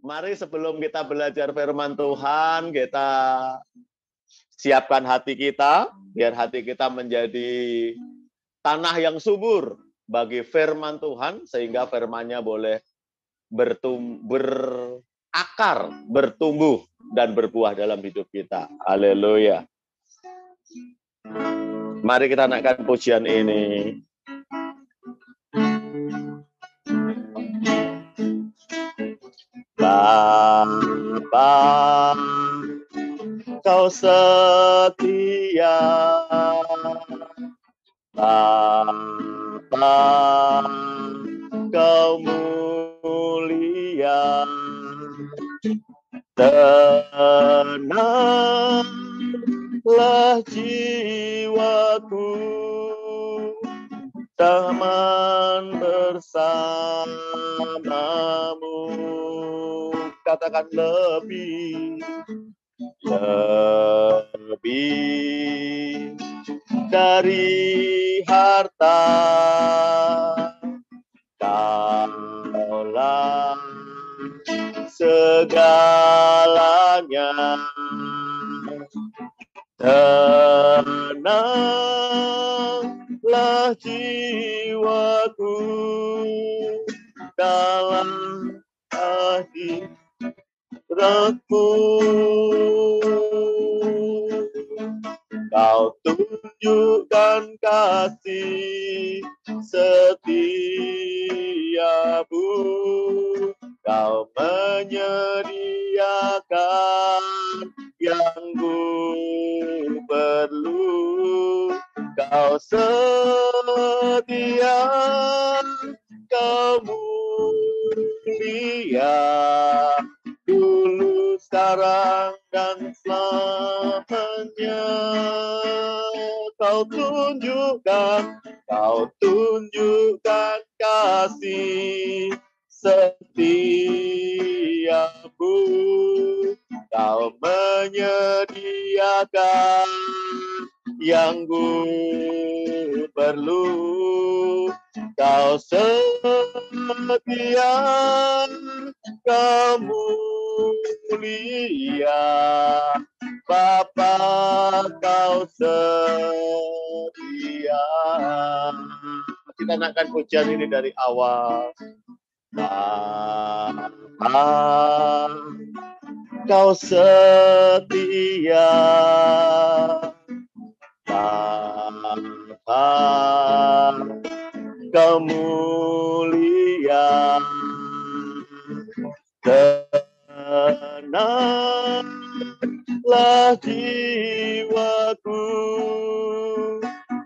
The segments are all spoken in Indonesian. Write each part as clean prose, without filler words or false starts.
Mari sebelum kita belajar firman Tuhan, kita siapkan hati kita, biar hati kita menjadi tanah yang subur bagi firman Tuhan, sehingga firman-Nya boleh berakar, bertumbuh, dan berbuah dalam hidup kita. Haleluya. Mari kita naikkan pujian ini. Bapa, Kau setia. Bapa, Kau mulia. Tenanglah jiwaku, taman bersamamu. Katakan lebih dari harta. Kaulah segalanya. Tenanglah jiwaku dalam hadirat-Mu. Kau tunjukkan kasih setiamu. Kau menyediakan yang ku perlu. Kau setia, Kau mulia, dulu, sekarang, dan selamanya. Kau tunjukkan kasih setiamu. Kau menyediakan yang ku perlu. Kau setia, Kau mulia, Bapa, Kau setia. Kita naikkan pujian ini dari awal. Bapa, Kau setia. Bapa, Kau mulia. Tenanglah jiwaku,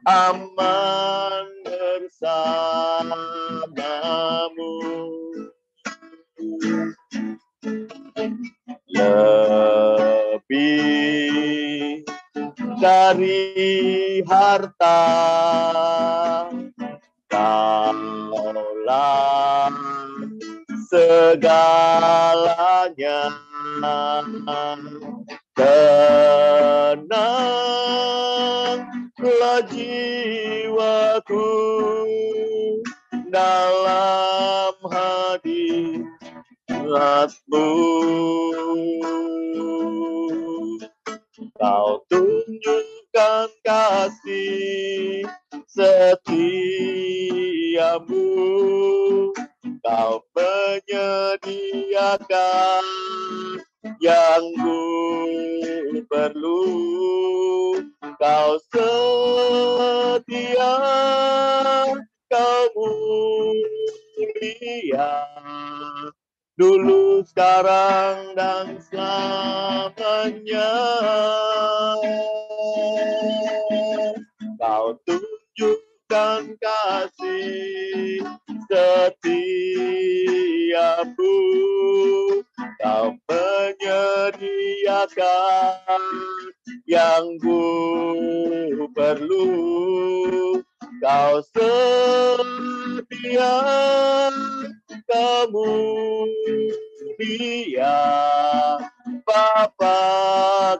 aman bersamamu. Lebih dari harta, Kaulah segalanya. Tenanglah jiwaku dalam hadirat-Mu. Kau tunjukkan kasih setiamu. Kau menyediakan yang ku perlu. Kau setia, Kau mulia, dulu, sekarang, dan selamanya. Kau tunjukkan kasih setiamu. Kau menyediakan yang ku perlu. Kau setia, Kau mulia, Bapa,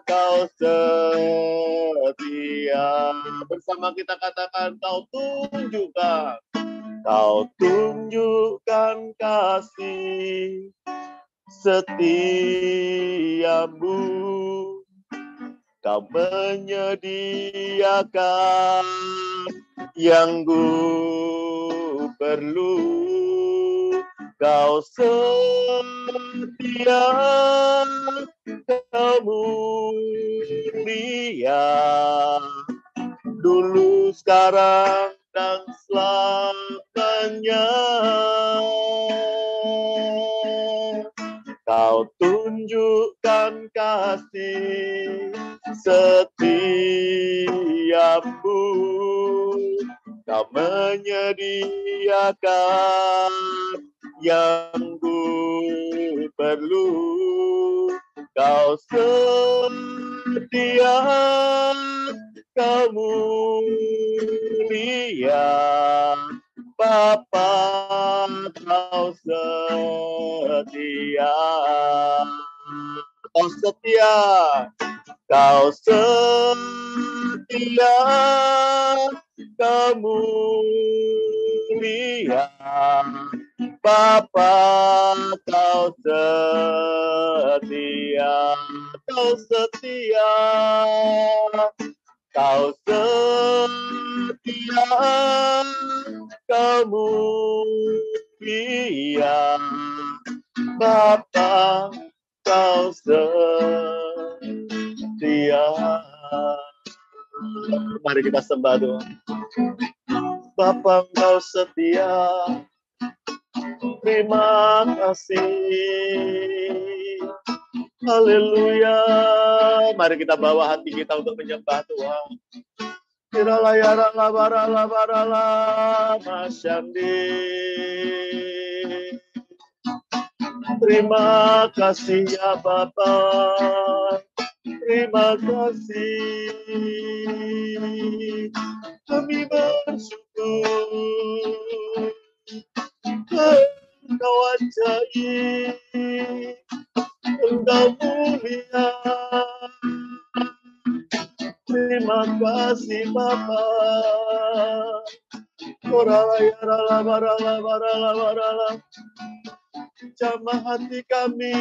Kau setia. Bersama kita katakan, Kau tunjukkan kasih setiamu, Kau menyediakan yang ku perlu. Kau setia, Kau mulia, dulu, sekarang, dan selamanya. Kau tunjukkan kasih setiapmu, Kau menyediakan yang ku perlu. Kau setia, Kau mulia, Bapa, Kau setia. Kau setia, Kau setia, Kau mulia, Bapa, Kau setia. Kau setia, Kau setia, Kau mulia, Bapa, Kau setia. Mari kita sembah Tuhan. Bapa, Engkau setia. Terima kasih. Haleluya. Mari kita bawa hati kita untuk menyembah Tuhan. Kirala ya rala barala barala masyandi. Terima kasih ya Bapa. Terima kasih. Kami bersyukur. Engkau ajaib. Engkau mulia. Terima kasih Bapa. Orala ya rala barala barala barala. Jamah hati kami,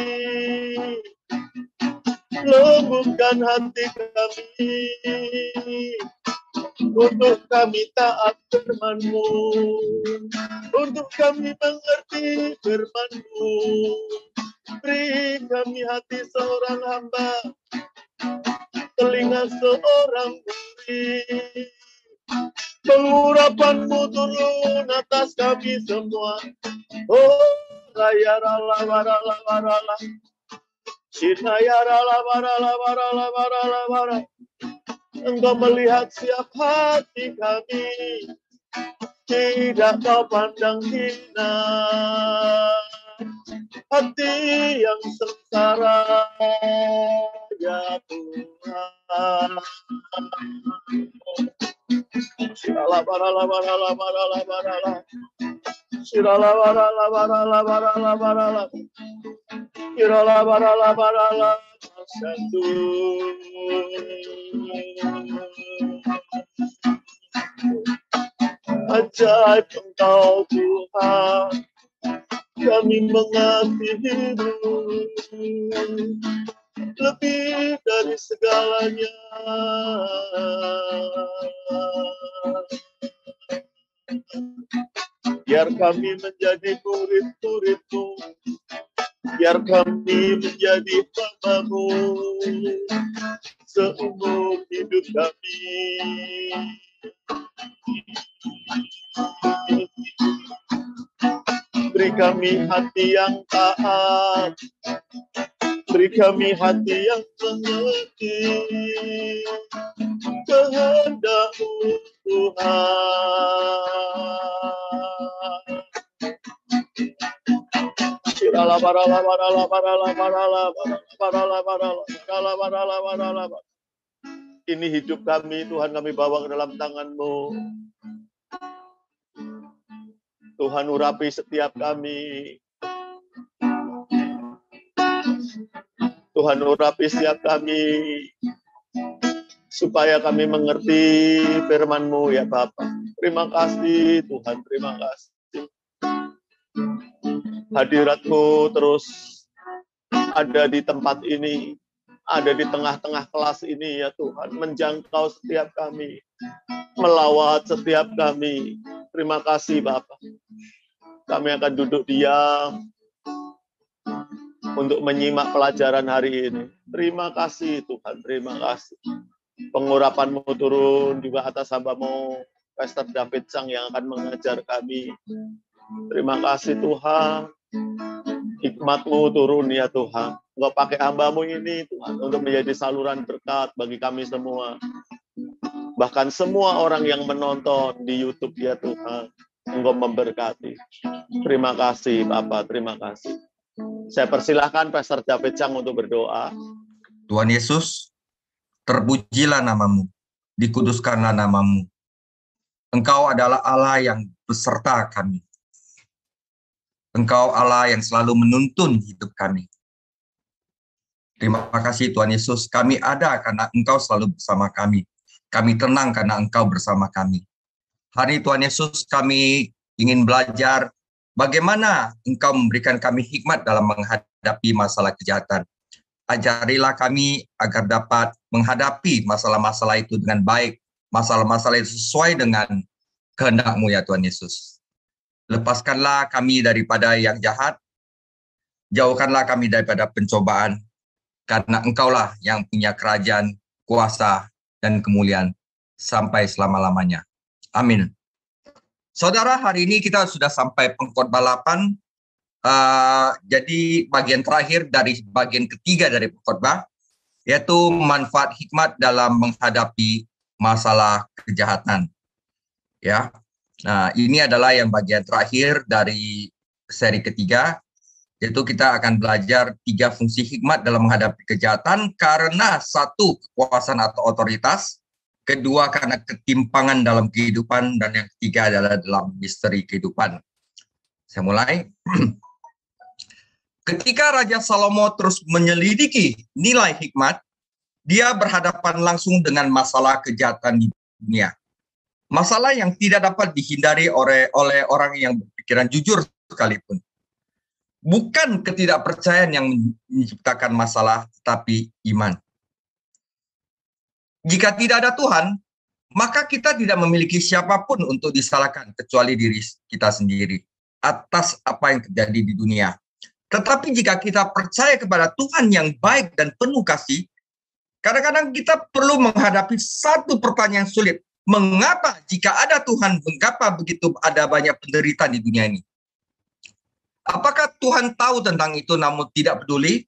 lembutkan hati kami, untuk kami taat firman-Mu, untuk kami mengerti firman-Mu. Beri kami hati seorang hamba, telinga seorang murid. Pengurapan-Mu turun atas kami semua. Oh, raya rala barala barala. Shinaya rala barala barala barala barala. Engkau melihat siap hati kami, tidak Kau pandang hina. Hati yang sengsara, ya Tuhan. Shirala barala barala barala barala. Shirala barala barala barala barala. Shirala barala barala. Satu. Ajaib Engkau Tuhan, kami mengasihi-Mu lebih dari segalanya. Biar kami menjadi murid-murid-Mu, biar kami menjadi hamba-Mu seumur hidup kami. Beri kami hati yang taat, beri kami hati yang mengerti kehendak-Mu Tuhan. Shirala barala barala barala barala barala barala barala barala barala. Ini hidup kami Tuhan, kami bawa ke dalam tangan-Mu. Tuhan urapi setiap kami. Tuhan urapi setiap kami, supaya kami mengerti firman-Mu ya Bapa. Terima kasih Tuhan, terima kasih. Hadirat-Mu terus ada di tempat ini, ada di tengah-tengah kelas ini ya Tuhan, menjangkau setiap kami, melawat setiap kami. Terima kasih Bapak. Kami akan duduk diam untuk menyimak pelajaran hari ini. Terima kasih Tuhan, terima kasih. Pengurapan-Mu turun juga atas hamba-Mu, Pastor David Sang yang akan mengajar kami. Terima kasih Tuhan. Hikmat-Mu turun ya Tuhan. Engkau pakai hamba-Mu ini Tuhan untuk menjadi saluran berkat bagi kami semua. Bahkan semua orang yang menonton di YouTube ya Tuhan. Engkau memberkati. Terima kasih Bapak, terima kasih. Saya persilahkan Pastor David Sang untuk berdoa. Tuhan Yesus, terpujilah nama-Mu, dikuduskanlah nama-Mu. Engkau adalah Allah yang beserta kami. Engkau Allah yang selalu menuntun hidup kami. Terima kasih Tuhan Yesus, kami ada karena Engkau selalu bersama kami. Kami tenang karena Engkau bersama kami. Hari Tuhan Yesus, kami ingin belajar bagaimana Engkau memberikan kami hikmat dalam menghadapi masalah kejahatan. Ajarilah kami agar dapat menghadapi masalah-masalah itu dengan baik. Masalah-masalah itu sesuai dengan kehendak-Mu ya Tuhan Yesus. Lepaskanlah kami daripada yang jahat, jauhkanlah kami daripada pencobaan, karena Engkaulah yang punya kerajaan, kuasa, dan kemuliaan sampai selama-lamanya. Amin. Saudara, hari ini kita sudah sampai pengkhotbah 8, jadi bagian terakhir dari bagian ketiga dari pengkhotbah, yaitu manfaat hikmat dalam menghadapi masalah kejahatan. Ya. Nah, ini adalah yang bagian terakhir dari seri ketiga, yaitu kita akan belajar 3 fungsi hikmat dalam menghadapi kejahatan karena 1, kekuasaan atau otoritas, 2, karena ketimpangan dalam kehidupan, dan yang ketiga adalah dalam misteri kehidupan. Saya mulai. Ketika Raja Salomo terus menyelidiki nilai hikmat, dia berhadapan langsung dengan masalah kejahatan di dunia. Masalah yang tidak dapat dihindari oleh orang yang berpikiran jujur sekalipun. Bukan ketidakpercayaan yang menciptakan masalah, tetapi iman. Jika tidak ada Tuhan, maka kita tidak memiliki siapapun untuk disalahkan kecuali diri kita sendiri atas apa yang terjadi di dunia. Tetapi jika kita percaya kepada Tuhan yang baik dan penuh kasih, kadang-kadang kita perlu menghadapi satu pertanyaan sulit. Mengapa jika ada Tuhan, mengapa begitu ada banyak penderitaan di dunia ini? Apakah Tuhan tahu tentang itu namun tidak peduli?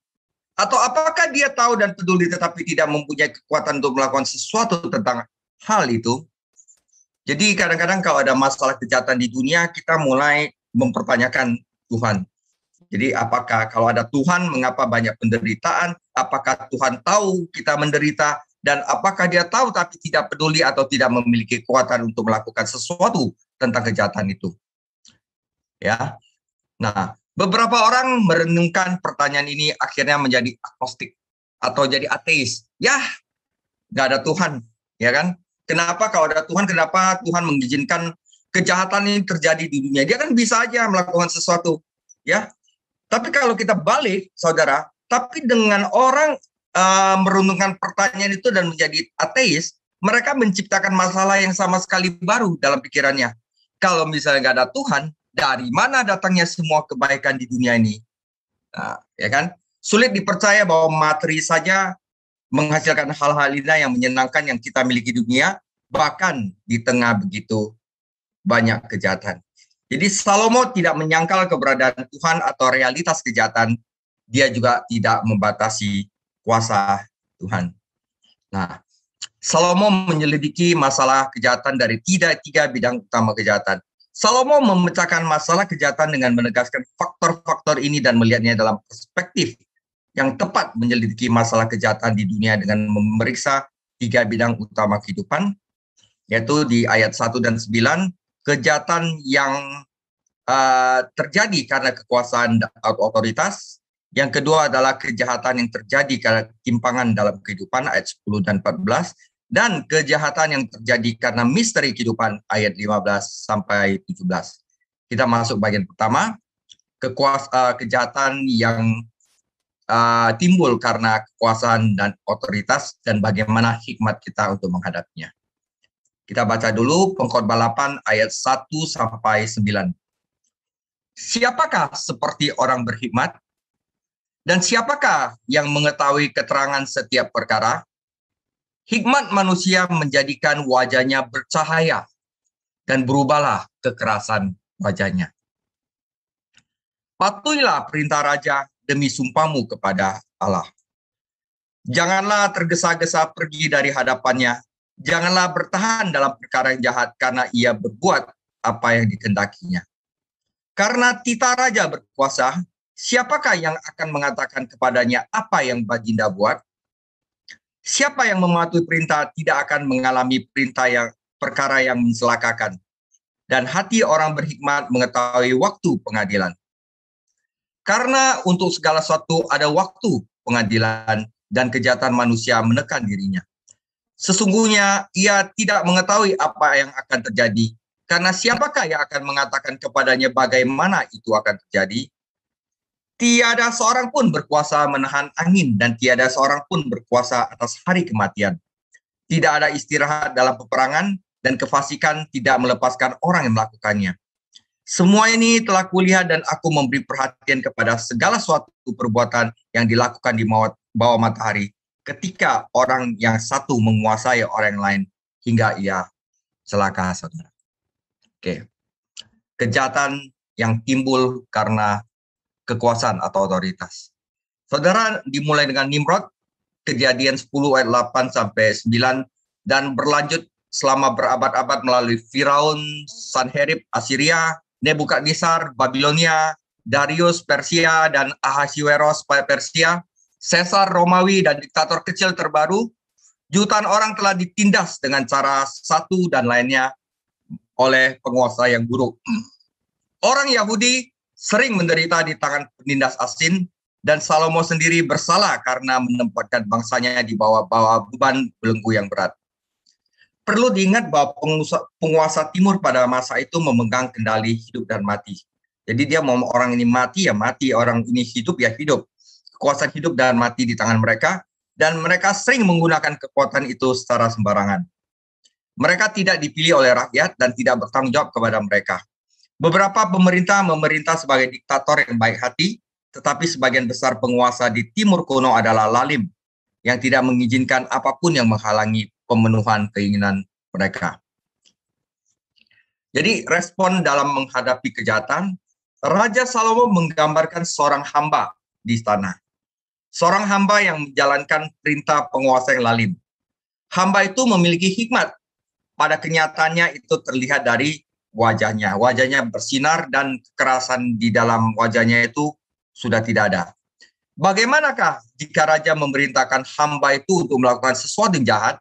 Atau apakah dia tahu dan peduli tetapi tidak mempunyai kekuatan untuk melakukan sesuatu tentang hal itu? Jadi kadang-kadang kalau ada masalah kejahatan di dunia, kita mulai mempertanyakan Tuhan. Jadi apakah kalau ada Tuhan, mengapa banyak penderitaan? Apakah Tuhan tahu kita menderita? Dan apakah dia tahu tapi tidak peduli atau tidak memiliki kekuatan untuk melakukan sesuatu tentang kejahatan itu? Ya. Nah, beberapa orang merenungkan pertanyaan ini akhirnya menjadi agnostik atau jadi ateis. Ya, nggak ada Tuhan, ya kan? Kenapa kalau ada Tuhan, kenapa Tuhan mengizinkan kejahatan ini terjadi di dunia? Dia kan bisa aja melakukan sesuatu, ya. Tapi kalau kita balik, saudara, tapi dengan orang merenungkan pertanyaan itu dan menjadi ateis, mereka menciptakan masalah yang sama sekali baru dalam pikirannya. Kalau misalnya nggak ada Tuhan, dari mana datangnya semua kebaikan di dunia ini? Nah, ya kan? Sulit dipercaya bahwa materi saja menghasilkan hal-hal indah yang menyenangkan yang kita miliki di dunia, bahkan di tengah begitu banyak kejahatan. Jadi Salomo tidak menyangkal keberadaan Tuhan atau realitas kejahatan. Dia juga tidak membatasi kuasa Tuhan. Nah, Salomo menyelidiki masalah kejahatan dari tiga bidang utama kejahatan. Salomo memecahkan masalah kejahatan dengan menegaskan faktor-faktor ini dan melihatnya dalam perspektif yang tepat menyelidiki masalah kejahatan di dunia dengan memeriksa 3 bidang utama kehidupan, yaitu di ayat 1 dan 9, kejahatan yang terjadi karena kekuasaan atau otoritas. Yang kedua adalah kejahatan yang terjadi karena ketimpangan dalam kehidupan, ayat 10 dan 14. Dan kejahatan yang terjadi karena misteri kehidupan, ayat 15 sampai 17. Kita masuk bagian pertama, kejahatan yang timbul karena kekuasaan dan otoritas dan bagaimana hikmat kita untuk menghadapinya. Kita baca dulu Pengkhotbah 8 ayat 1 sampai 9. Siapakah seperti orang berhikmat? Dan siapakah yang mengetahui keterangan setiap perkara? Hikmat manusia menjadikan wajahnya bercahaya dan berubahlah kekerasan wajahnya. Patuhilah perintah raja demi sumpahmu kepada Allah. Janganlah tergesa-gesa pergi dari hadapannya. Janganlah bertahan dalam perkara yang jahat karena ia berbuat apa yang dikehendakinya. Karena titah raja berkuasa, siapakah yang akan mengatakan kepadanya apa yang Baginda buat? Siapa yang mematuhi perintah tidak akan mengalami perkara yang mencelakakan. Dan hati orang berhikmat mengetahui waktu pengadilan. Karena untuk segala sesuatu ada waktu pengadilan dan kejahatan manusia menekan dirinya. Sesungguhnya ia tidak mengetahui apa yang akan terjadi, karena siapakah yang akan mengatakan kepadanya bagaimana itu akan terjadi? Tiada seorang pun berkuasa menahan angin, dan tiada seorang pun berkuasa atas hari kematian. Tidak ada istirahat dalam peperangan, dan kefasikan tidak melepaskan orang yang melakukannya. Semua ini telah kulihat dan aku memberi perhatian kepada segala suatu perbuatan yang dilakukan di bawah matahari, ketika orang yang satu menguasai orang lain hingga ia celaka, saudara. Oke. Kejahatan yang timbul karena kekuasaan atau otoritas. Saudara, dimulai dengan Nimrod, Kejadian 10 ayat 8 sampai 9, dan berlanjut selama berabad-abad melalui Firaun, Sanherib, Assyria, Nebukadnezar, Babilonia, Darius, Persia, dan Ahasuerus, Persia, Caesar Romawi, dan diktator kecil terbaru. Jutaan orang telah ditindas dengan cara satu dan lainnya oleh penguasa yang buruk. Orang Yahudi sering menderita di tangan penindas asing, dan Salomo sendiri bersalah karena menempatkan bangsanya di bawah beban belenggu yang berat. Perlu diingat bahwa penguasa timur pada masa itu memegang kendali hidup dan mati. Jadi dia mau orang ini mati ya mati, orang ini hidup ya hidup. Kekuasaan hidup dan mati di tangan mereka, dan mereka sering menggunakan kekuatan itu secara sembarangan. Mereka tidak dipilih oleh rakyat dan tidak bertanggung jawab kepada mereka. Beberapa pemerintah memerintah sebagai diktator yang baik hati, tetapi sebagian besar penguasa di timur kuno adalah lalim, yang tidak mengizinkan apapun yang menghalangi pemenuhan keinginan mereka. Jadi respon dalam menghadapi kejahatan, Raja Salomo menggambarkan seorang hamba di istana. Seorang hamba yang menjalankan perintah penguasa yang lalim. Hamba itu memiliki hikmat. Pada kenyataannya itu terlihat dari wajahnya. Wajahnya bersinar dan kekerasan di dalam wajahnya itu sudah tidak ada. Bagaimanakah jika raja memerintahkan hamba itu untuk melakukan sesuatu yang jahat,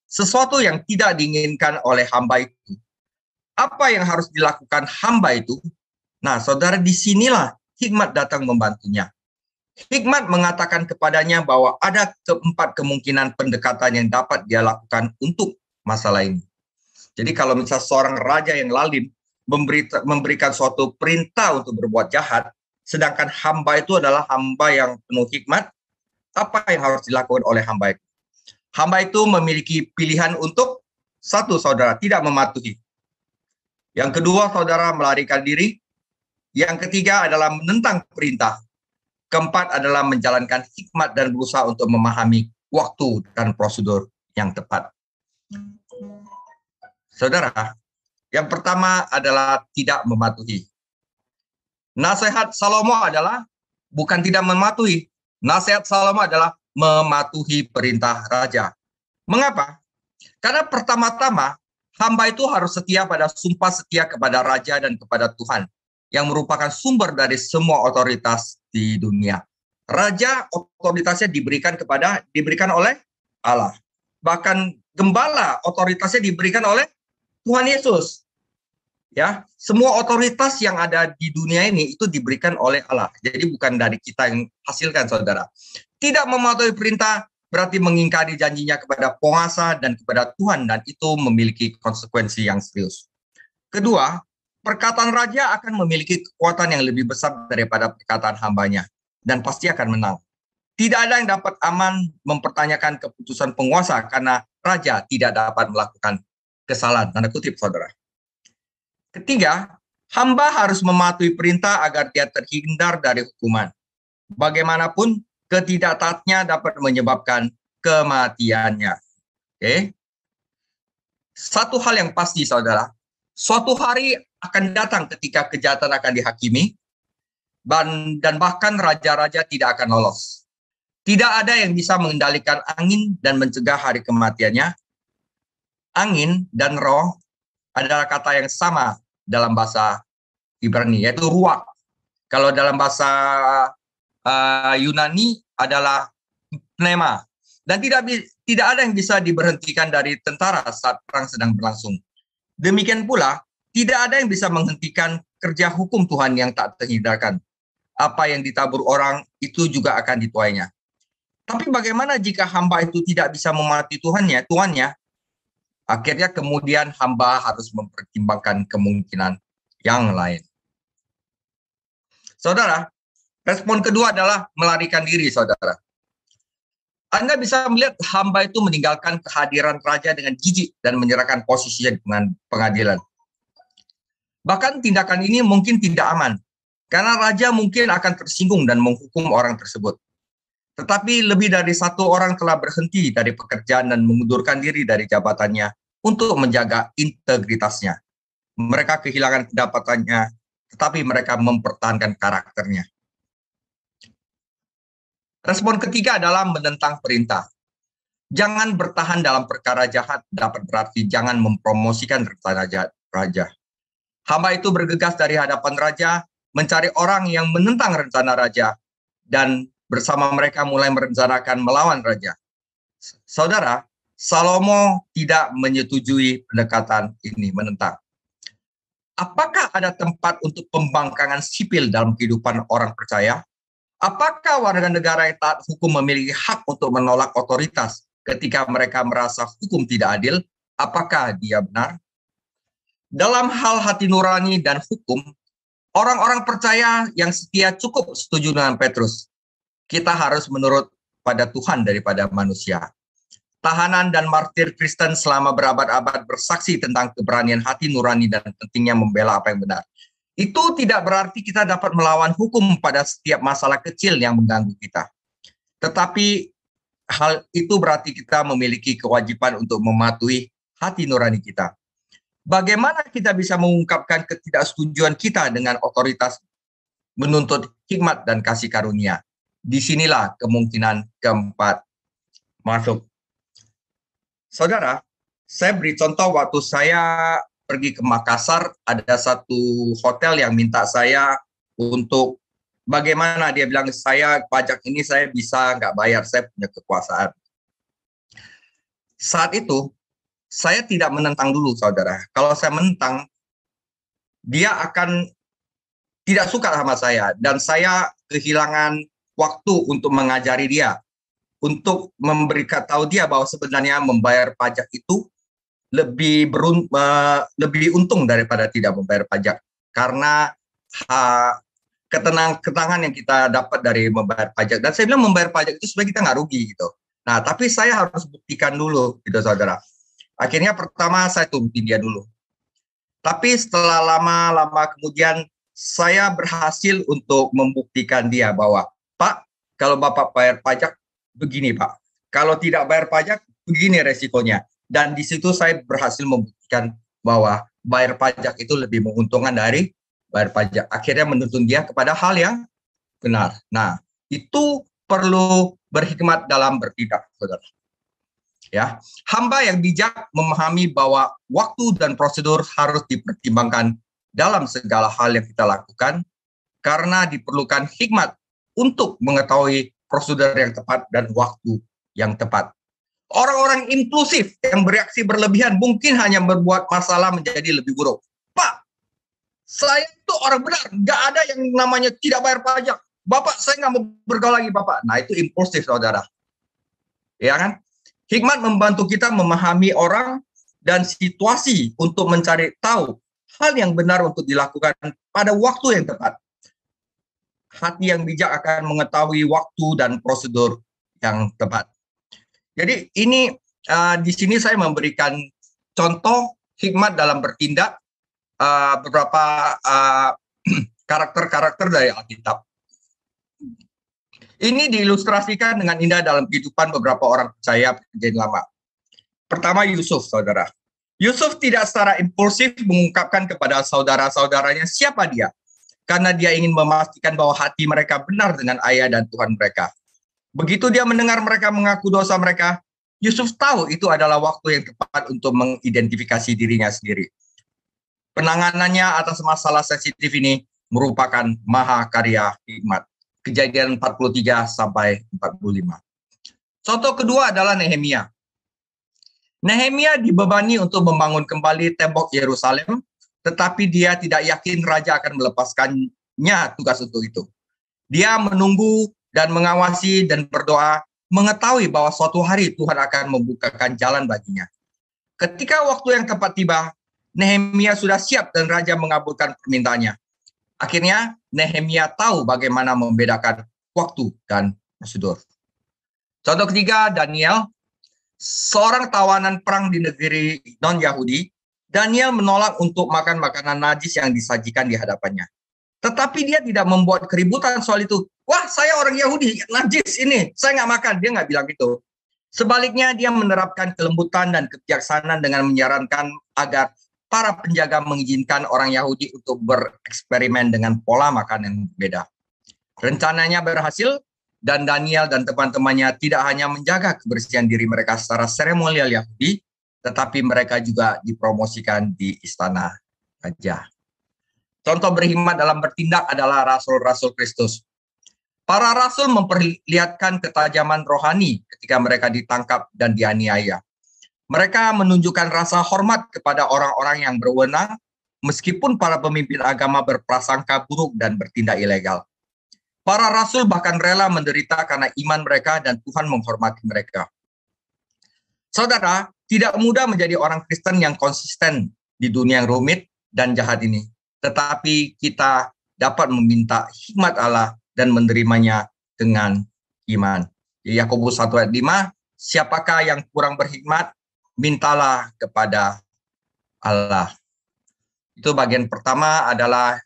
sesuatu yang tidak diinginkan oleh hamba itu? Apa yang harus dilakukan hamba itu? Nah, saudara, disinilah hikmat datang membantunya. Hikmat mengatakan kepadanya bahwa ada 4 kemungkinan pendekatan yang dapat dia lakukan untuk masalah ini. Jadi kalau misalnya seorang raja yang lalim memberikan suatu perintah untuk berbuat jahat, sedangkan hamba itu adalah hamba yang penuh hikmat, apa yang harus dilakukan oleh hamba itu? Hamba itu memiliki pilihan untuk, satu, saudara, tidak mematuhi. Yang kedua, saudara, melarikan diri. Yang ketiga adalah menentang perintah. Keempat adalah menjalankan hikmat dan berusaha untuk memahami waktu dan prosedur yang tepat. Saudara, yang pertama adalah tidak mematuhi. Nasihat Salomo adalah bukan tidak mematuhi. Nasihat Salomo adalah mematuhi perintah raja. Mengapa? Karena pertama-tama, hamba itu harus setia pada sumpah setia kepada raja dan kepada Tuhan, yang merupakan sumber dari semua otoritas di dunia. Raja otoritasnya diberikan oleh Allah. Bahkan gembala otoritasnya diberikan oleh Tuhan Yesus. Ya, semua otoritas yang ada di dunia ini itu diberikan oleh Allah. Jadi bukan dari kita yang hasilkan, saudara. Tidak mematuhi perintah berarti mengingkari janjinya kepada penguasa dan kepada Tuhan, dan itu memiliki konsekuensi yang serius. Kedua, perkataan raja akan memiliki kekuatan yang lebih besar daripada perkataan hambanya, dan pasti akan menang. Tidak ada yang dapat aman mempertanyakan keputusan penguasa karena raja tidak dapat melakukan kesalahan. Tanda kutip, saudara. Ketiga, hamba harus mematuhi perintah agar dia terhindar dari hukuman. Bagaimanapun, ketidaktaatnya dapat menyebabkan kematiannya. Oke? Satu hal yang pasti, saudara, suatu hari akan datang ketika kejahatan akan dihakimi, dan bahkan raja-raja tidak akan lolos. Tidak ada yang bisa mengendalikan angin dan mencegah hari kematiannya. Angin dan roh adalah kata yang sama dalam bahasa Ibrani, yaitu ruach. Kalau dalam bahasa Yunani adalah pneuma. Dan tidak ada yang bisa diberhentikan dari tentara saat perang sedang berlangsung. Demikian pula, tidak ada yang bisa menghentikan kerja hukum Tuhan yang tak terhindarkan. Apa yang ditabur orang, itu juga akan dituainya. Tapi bagaimana jika hamba itu tidak bisa mematuhi tuannya? Akhirnya kemudian hamba harus mempertimbangkan kemungkinan yang lain. Saudara, respon kedua adalah melarikan diri, saudara. Anda bisa melihat hamba itu meninggalkan kehadiran raja dengan jijik dan menyerahkan posisinya dengan pengadilan. Bahkan tindakan ini mungkin tidak aman, karena raja mungkin akan tersinggung dan menghukum orang tersebut. Tetapi lebih dari satu orang telah berhenti dari pekerjaan dan mengundurkan diri dari jabatannya untuk menjaga integritasnya. Mereka kehilangan pendapatannya, tetapi mereka mempertahankan karakternya. Respon ketiga adalah menentang perintah. Jangan bertahan dalam perkara jahat dapat berarti jangan mempromosikan rencana raja. Hamba itu bergegas dari hadapan raja, mencari orang yang menentang rencana raja, dan bersama mereka mulai merencanakan melawan raja. Saudara, Salomo tidak menyetujui pendekatan ini, menentang. Apakah ada tempat untuk pembangkangan sipil dalam kehidupan orang percaya? Apakah warga negara yang taat hukum memiliki hak untuk menolak otoritas ketika mereka merasa hukum tidak adil? Apakah dia benar? Dalam hal hati nurani dan hukum, orang-orang percaya yang setia cukup setuju dengan Petrus. Kita harus menurut pada Tuhan daripada manusia. Tahanan dan martir Kristen selama berabad-abad bersaksi tentang keberanian hati nurani dan pentingnya membela apa yang benar. Itu tidak berarti kita dapat melawan hukum pada setiap masalah kecil yang mengganggu kita. Tetapi hal itu berarti kita memiliki kewajiban untuk mematuhi hati nurani kita. Bagaimana kita bisa mengungkapkan ketidaksetujuan kita dengan otoritas menuntut hikmat dan kasih karunia? Disinilah kemungkinan keempat masuk. Saudara, saya beri contoh waktu saya pergi ke Makassar, ada satu hotel yang minta saya untuk bagaimana, dia bilang saya pajak ini saya bisa nggak bayar, saya punya kekuasaan. Saat itu, saya tidak menentang dulu, saudara. Kalau saya menentang, dia akan tidak suka sama saya, dan saya kehilangan waktu untuk mengajari dia, untuk memberikan tahu dia bahwa sebenarnya membayar pajak itu lebih untung daripada tidak membayar pajak, karena ketenangan yang kita dapat dari membayar pajak. Dan saya bilang membayar pajak itu sebenarnya kita nggak rugi gitu. Nah, tapi saya harus buktikan dulu gitu, saudara. Akhirnya pertama saya turutin dia dulu. Tapi setelah lama-lama kemudian saya berhasil untuk membuktikan dia bahwa Pak, kalau Bapak bayar pajak, begini Pak. Kalau tidak bayar pajak, begini resikonya. Dan di situ saya berhasil membuktikan bahwa bayar pajak itu lebih menguntungkan dari bayar pajak. Akhirnya menuntun dia kepada hal yang benar. Nah, itu perlu berhikmat dalam bertindak, saudara. Ya, hamba yang bijak memahami bahwa waktu dan prosedur harus dipertimbangkan dalam segala hal yang kita lakukan, karena diperlukan hikmat untuk mengetahui prosedur yang tepat dan waktu yang tepat. Orang-orang impulsif yang bereaksi berlebihan mungkin hanya membuat masalah menjadi lebih buruk. Pak, saya itu orang benar, nggak ada yang namanya tidak bayar pajak. Bapak, saya nggak mau bergaul lagi, Bapak. Nah, itu impulsif, saudara. Ya kan? Hikmat membantu kita memahami orang dan situasi untuk mencari tahu hal yang benar untuk dilakukan pada waktu yang tepat. hati yang bijak akan mengetahui waktu dan prosedur yang tepat. Jadi ini di sini saya memberikan contoh hikmat dalam bertindak, beberapa karakter-karakter dari Alkitab. Ini diilustrasikan dengan indah dalam kehidupan beberapa orang percaya Perjanjian Lama. Pertama, Yusuf, saudara. Yusuf tidak secara impulsif mengungkapkan kepada saudara-saudaranya siapa dia, karena dia ingin memastikan bahwa hati mereka benar dengan ayah dan Tuhan mereka. Begitu dia mendengar mereka mengaku dosa mereka, Yusuf tahu itu adalah waktu yang tepat untuk mengidentifikasi dirinya sendiri. Penanganannya atas masalah sensitif ini merupakan mahakarya hikmat. Kejadian 43 sampai 45. Contoh kedua adalah Nehemia. Nehemia dibebani untuk membangun kembali tembok Yerusalem, tetapi dia tidak yakin raja akan melepaskannya tugas untuk itu. Dia menunggu dan mengawasi dan berdoa, mengetahui bahwa suatu hari Tuhan akan membukakan jalan baginya. Ketika waktu yang tepat tiba, Nehemia sudah siap dan raja mengabulkan permintaannya. Akhirnya, Nehemia tahu bagaimana membedakan waktu dan prosedur. Contoh ketiga, Daniel, seorang tawanan perang di negeri non-Yahudi. Daniel menolak untuk makan makanan najis yang disajikan di hadapannya. Tetapi dia tidak membuat keributan soal itu. Wah, saya orang Yahudi, najis ini, saya nggak makan. Dia nggak bilang gitu. Sebaliknya, dia menerapkan kelembutan dan kebijaksanaan dengan menyarankan agar para penjaga mengizinkan orang Yahudi untuk bereksperimen dengan pola makan yang berbeda. Rencananya berhasil, dan Daniel dan teman-temannya tidak hanya menjaga kebersihan diri mereka secara seremonial Yahudi, tetapi mereka juga dipromosikan di istana raja. Contoh berhikmat dalam bertindak adalah rasul-rasul Kristus. Para rasul memperlihatkan ketajaman rohani ketika mereka ditangkap dan dianiaya. Mereka menunjukkan rasa hormat kepada orang-orang yang berwenang, meskipun para pemimpin agama berprasangka buruk dan bertindak ilegal. Para rasul bahkan rela menderita karena iman mereka dan Tuhan menghormati mereka. Saudara, tidak mudah menjadi orang Kristen yang konsisten di dunia yang rumit dan jahat ini. Tetapi kita dapat meminta hikmat Allah dan menerimanya dengan iman. Yakobus 1 ayat 5, siapakah yang kurang berhikmat? Mintalah kepada Allah. Itu bagian pertama adalah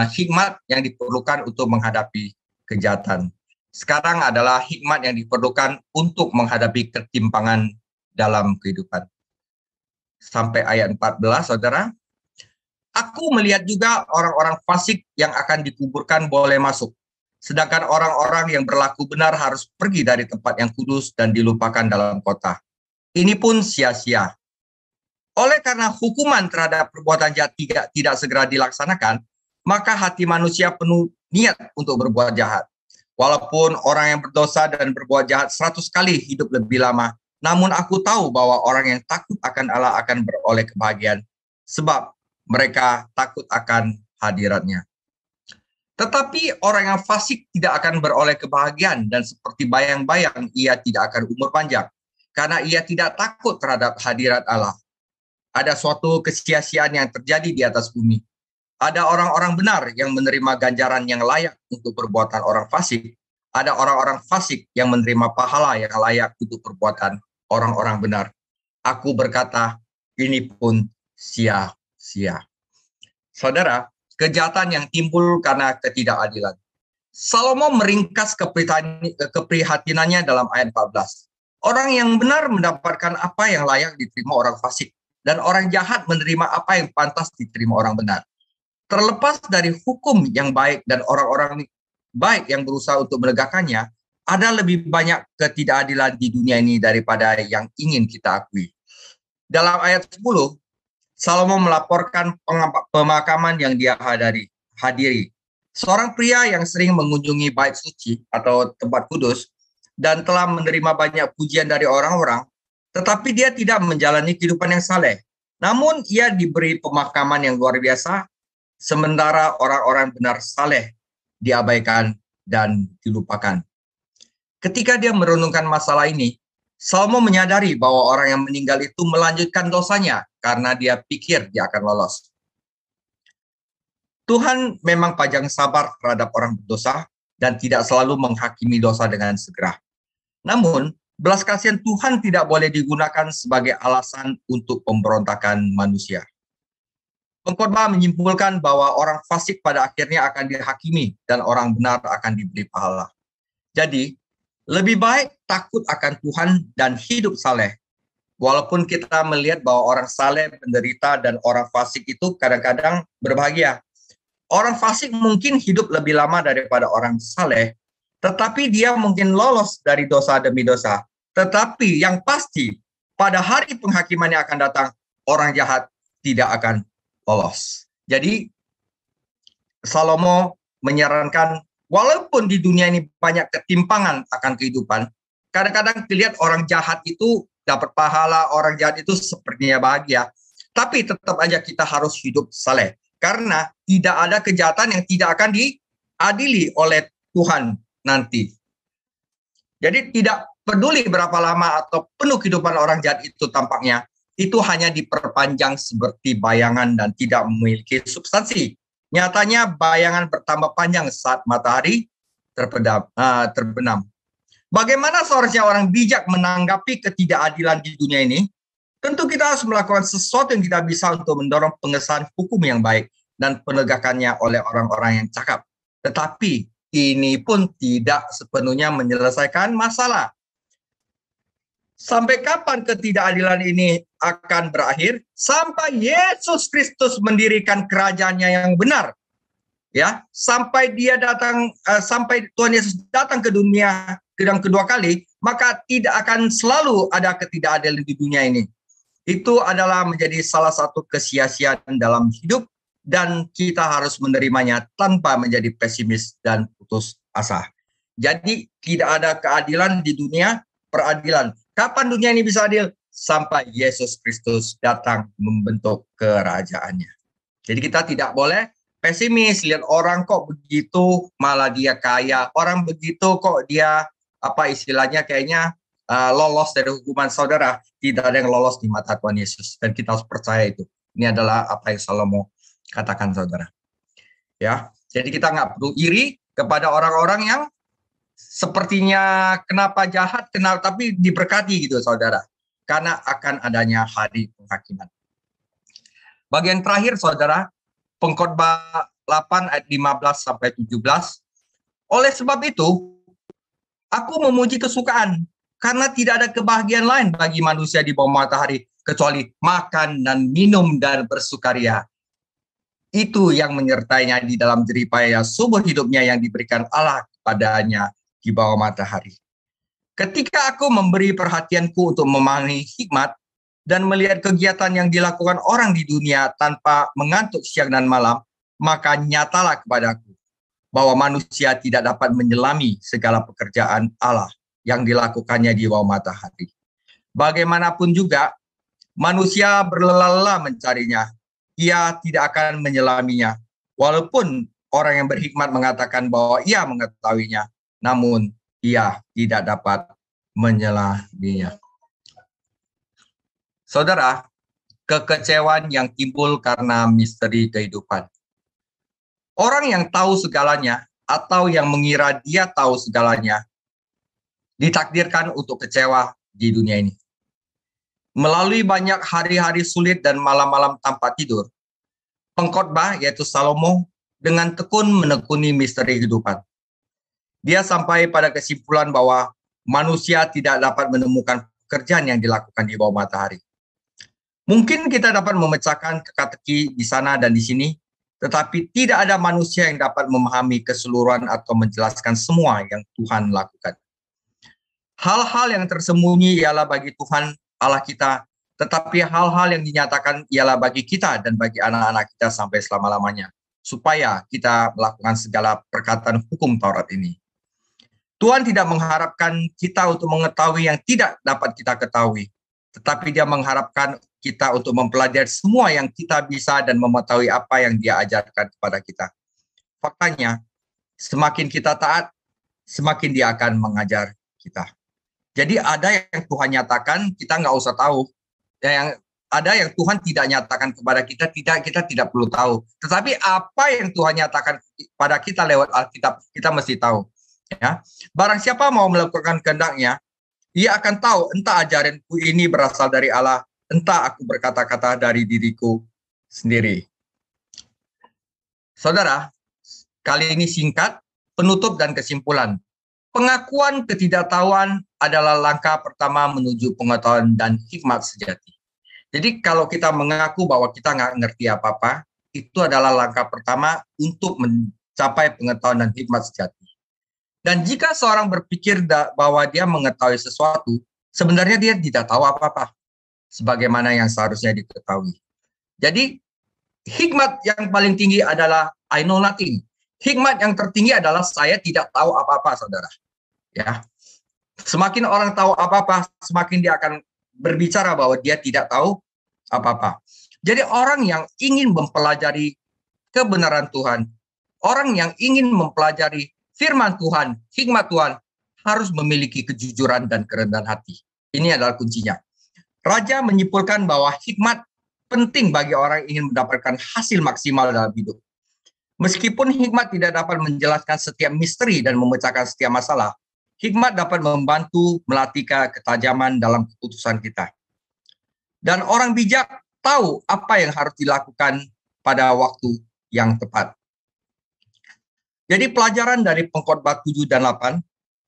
hikmat yang diperlukan untuk menghadapi kejahatan. Sekarang adalah hikmat yang diperlukan untuk menghadapi ketimpangan dalam kehidupan. Sampai ayat 14, saudara. Aku melihat juga orang-orang fasik yang akan dikuburkan boleh masuk. Sedangkan orang-orang yang berlaku benar harus pergi dari tempat yang kudus dan dilupakan dalam kota. Ini pun sia-sia. Oleh karena hukuman terhadap perbuatan jahat tidak segera dilaksanakan, maka hati manusia penuh niat untuk berbuat jahat. Walaupun orang yang berdosa dan berbuat jahat 100 kali hidup lebih lama, namun aku tahu bahwa orang yang takut akan Allah akan beroleh kebahagiaan, sebab mereka takut akan hadiratnya. Tetapi orang yang fasik tidak akan beroleh kebahagiaan, dan seperti bayang-bayang ia tidak akan umur panjang, karena ia tidak takut terhadap hadirat Allah. Ada suatu kesia-siaan yang terjadi di atas bumi. Ada orang-orang benar yang menerima ganjaran yang layak untuk perbuatan orang fasik. Ada orang-orang fasik yang menerima pahala yang layak untuk perbuatan orang-orang benar. Aku berkata, ini pun sia-sia. Saudara, kejahatan yang timbul karena ketidakadilan. Salomo meringkas keprihatinannya dalam ayat 14. Orang yang benar mendapatkan apa yang layak diterima orang fasik, dan orang jahat menerima apa yang pantas diterima orang benar. Terlepas dari hukum yang baik dan orang-orang baik yang berusaha untuk menegakkannya, ada lebih banyak ketidakadilan di dunia ini daripada yang ingin kita akui. Dalam ayat 10, Salomo melaporkan pemakaman yang dia hadiri. Seorang pria yang sering mengunjungi bait suci atau tempat kudus dan telah menerima banyak pujian dari orang-orang, tetapi dia tidak menjalani kehidupan yang saleh. Namun ia diberi pemakaman yang luar biasa, sementara orang-orang benar saleh diabaikan dan dilupakan. Ketika dia merenungkan masalah ini, Salomo menyadari bahwa orang yang meninggal itu melanjutkan dosanya karena dia pikir dia akan lolos. Tuhan memang panjang sabar terhadap orang berdosa dan tidak selalu menghakimi dosa dengan segera. Namun, belas kasihan Tuhan tidak boleh digunakan sebagai alasan untuk pemberontakan manusia. Pengkhotbah menyimpulkan bahwa orang fasik pada akhirnya akan dihakimi dan orang benar akan diberi pahala. Jadi, lebih baik takut akan Tuhan dan hidup saleh. Walaupun kita melihat bahwa orang saleh menderita dan orang fasik itu kadang-kadang berbahagia. Orang fasik mungkin hidup lebih lama daripada orang saleh, tetapi dia mungkin lolos dari dosa demi dosa. Tetapi yang pasti, pada hari penghakiman yang akan datang, orang jahat tidak akan lolos. Jadi, Salomo menyarankan, walaupun di dunia ini banyak ketimpangan akan kehidupan, kadang-kadang dilihat orang jahat itu dapat pahala, orang jahat itu sepertinya bahagia, tapi tetap aja kita harus hidup saleh. Karena tidak ada kejahatan yang tidak akan diadili oleh Tuhan nanti. Jadi tidak peduli berapa lama atau penuh kehidupan orang jahat itu tampaknya, itu hanya diperpanjang seperti bayangan dan tidak memiliki substansi. Nyatanya bayangan bertambah panjang saat matahari terbenam. Bagaimana seharusnya orang bijak menanggapi ketidakadilan di dunia ini? Tentu kita harus melakukan sesuatu yang kita bisa untuk mendorong pengesahan hukum yang baik dan penegakannya oleh orang-orang yang cakap. Tetapi ini pun tidak sepenuhnya menyelesaikan masalah. Sampai kapan ketidakadilan ini akan berakhir? Sampai Yesus Kristus mendirikan kerajaannya yang benar. Ya, sampai dia datang, sampai Tuhan Yesus datang ke dunia yang kedua kali, maka tidak akan selalu ada ketidakadilan di dunia ini. Itu adalah menjadi salah satu kesia-siaan dalam hidup dan kita harus menerimanya tanpa menjadi pesimis dan putus asa. Jadi tidak ada keadilan di dunia, peradilan. Kapan dunia ini bisa adil? Sampai Yesus Kristus datang membentuk kerajaannya. Jadi kita tidak boleh pesimis, lihat orang kok begitu, malah dia kaya. Orang begitu kok dia, kayaknya lolos dari hukuman. Saudara, tidak ada yang lolos di mata Tuhan Yesus. Dan kita harus percaya itu. Ini adalah apa yang Salomo katakan, saudara. Ya, jadi kita nggak perlu iri kepada orang-orang yang sepertinya kenapa jahat, tapi diberkati gitu, saudara. Karena akan adanya hari penghakiman. Bagian terakhir, saudara, Pengkhotbah 8 ayat 15 sampai 17. Oleh sebab itu, aku memuji kesukaan, karena tidak ada kebahagiaan lain bagi manusia di bawah matahari, kecuali makan dan minum dan bersukaria. Itu yang menyertainya di dalam jeripaya sumber hidupnya yang diberikan Allah kepadanya di bawah matahari. Ketika aku memberi perhatianku untuk memahami hikmat dan melihat kegiatan yang dilakukan orang di dunia tanpa mengantuk siang dan malam, maka nyatalah kepadaku bahwa manusia tidak dapat menyelami segala pekerjaan Allah yang dilakukannya di bawah matahari. Bagaimanapun juga, manusia berlelah-lelah mencarinya. Ia tidak akan menyelaminya. Walaupun orang yang berhikmat mengatakan bahwa ia mengetahuinya, namun ia tidak dapat menyelaminya. Saudara, kekecewaan yang timbul karena misteri kehidupan. Orang yang tahu segalanya atau yang mengira dia tahu segalanya ditakdirkan untuk kecewa di dunia ini. Melalui banyak hari-hari sulit dan malam-malam tanpa tidur, pengkhotbah yaitu Salomo dengan tekun menekuni misteri kehidupan. Dia sampai pada kesimpulan bahwa manusia tidak dapat menemukan pekerjaan yang dilakukan di bawah matahari. Mungkin kita dapat memecahkan teka-teki di sana dan di sini, tetapi tidak ada manusia yang dapat memahami keseluruhan atau menjelaskan semua yang Tuhan lakukan. Hal-hal yang tersembunyi ialah bagi Tuhan Allah kita, tetapi hal-hal yang dinyatakan ialah bagi kita dan bagi anak-anak kita sampai selama-lamanya, supaya kita melakukan segala perkataan hukum Taurat ini. Tuhan tidak mengharapkan kita untuk mengetahui yang tidak dapat kita ketahui, tetapi Dia mengharapkan kita untuk mempelajari semua yang kita bisa dan mengetahui apa yang Dia ajarkan kepada kita. Faktanya, semakin kita taat, semakin Dia akan mengajar kita. Jadi ada yang Tuhan nyatakan, kita nggak usah tahu. Yang ada yang Tuhan tidak nyatakan kepada kita, kita tidak perlu tahu. Tetapi apa yang Tuhan nyatakan pada kita lewat Alkitab, kita mesti tahu. Ya, barang siapa mau melakukan kehendak-Nya, ia akan tahu entah ajaranku ini berasal dari Allah, entah aku berkata-kata dari diriku sendiri. Saudara, kali ini singkat, penutup dan kesimpulan. Pengakuan ketidaktahuan adalah langkah pertama menuju pengetahuan dan hikmat sejati. Jadi kalau kita mengaku bahwa kita nggak ngerti apa-apa, itu adalah langkah pertama untuk mencapai pengetahuan dan hikmat sejati. Dan jika seorang berpikir bahwa dia mengetahui sesuatu, sebenarnya dia tidak tahu apa-apa, sebagaimana yang seharusnya diketahui. Jadi hikmat yang paling tinggi adalah I know nothing. Hikmat yang tertinggi adalah saya tidak tahu apa-apa, saudara. Ya, semakin orang tahu apa-apa, semakin dia akan berbicara bahwa dia tidak tahu apa-apa. Jadi orang yang ingin mempelajari kebenaran Tuhan, orang yang ingin mempelajari firman Tuhan, hikmat Tuhan, harus memiliki kejujuran dan kerendahan hati. Ini adalah kuncinya. Raja menyimpulkan bahwa hikmat penting bagi orang yang ingin mendapatkan hasil maksimal dalam hidup. Meskipun hikmat tidak dapat menjelaskan setiap misteri dan memecahkan setiap masalah, hikmat dapat membantu melatih ketajaman dalam keputusan kita. Dan orang bijak tahu apa yang harus dilakukan pada waktu yang tepat. Jadi pelajaran dari Pengkhotbah 7 dan 8,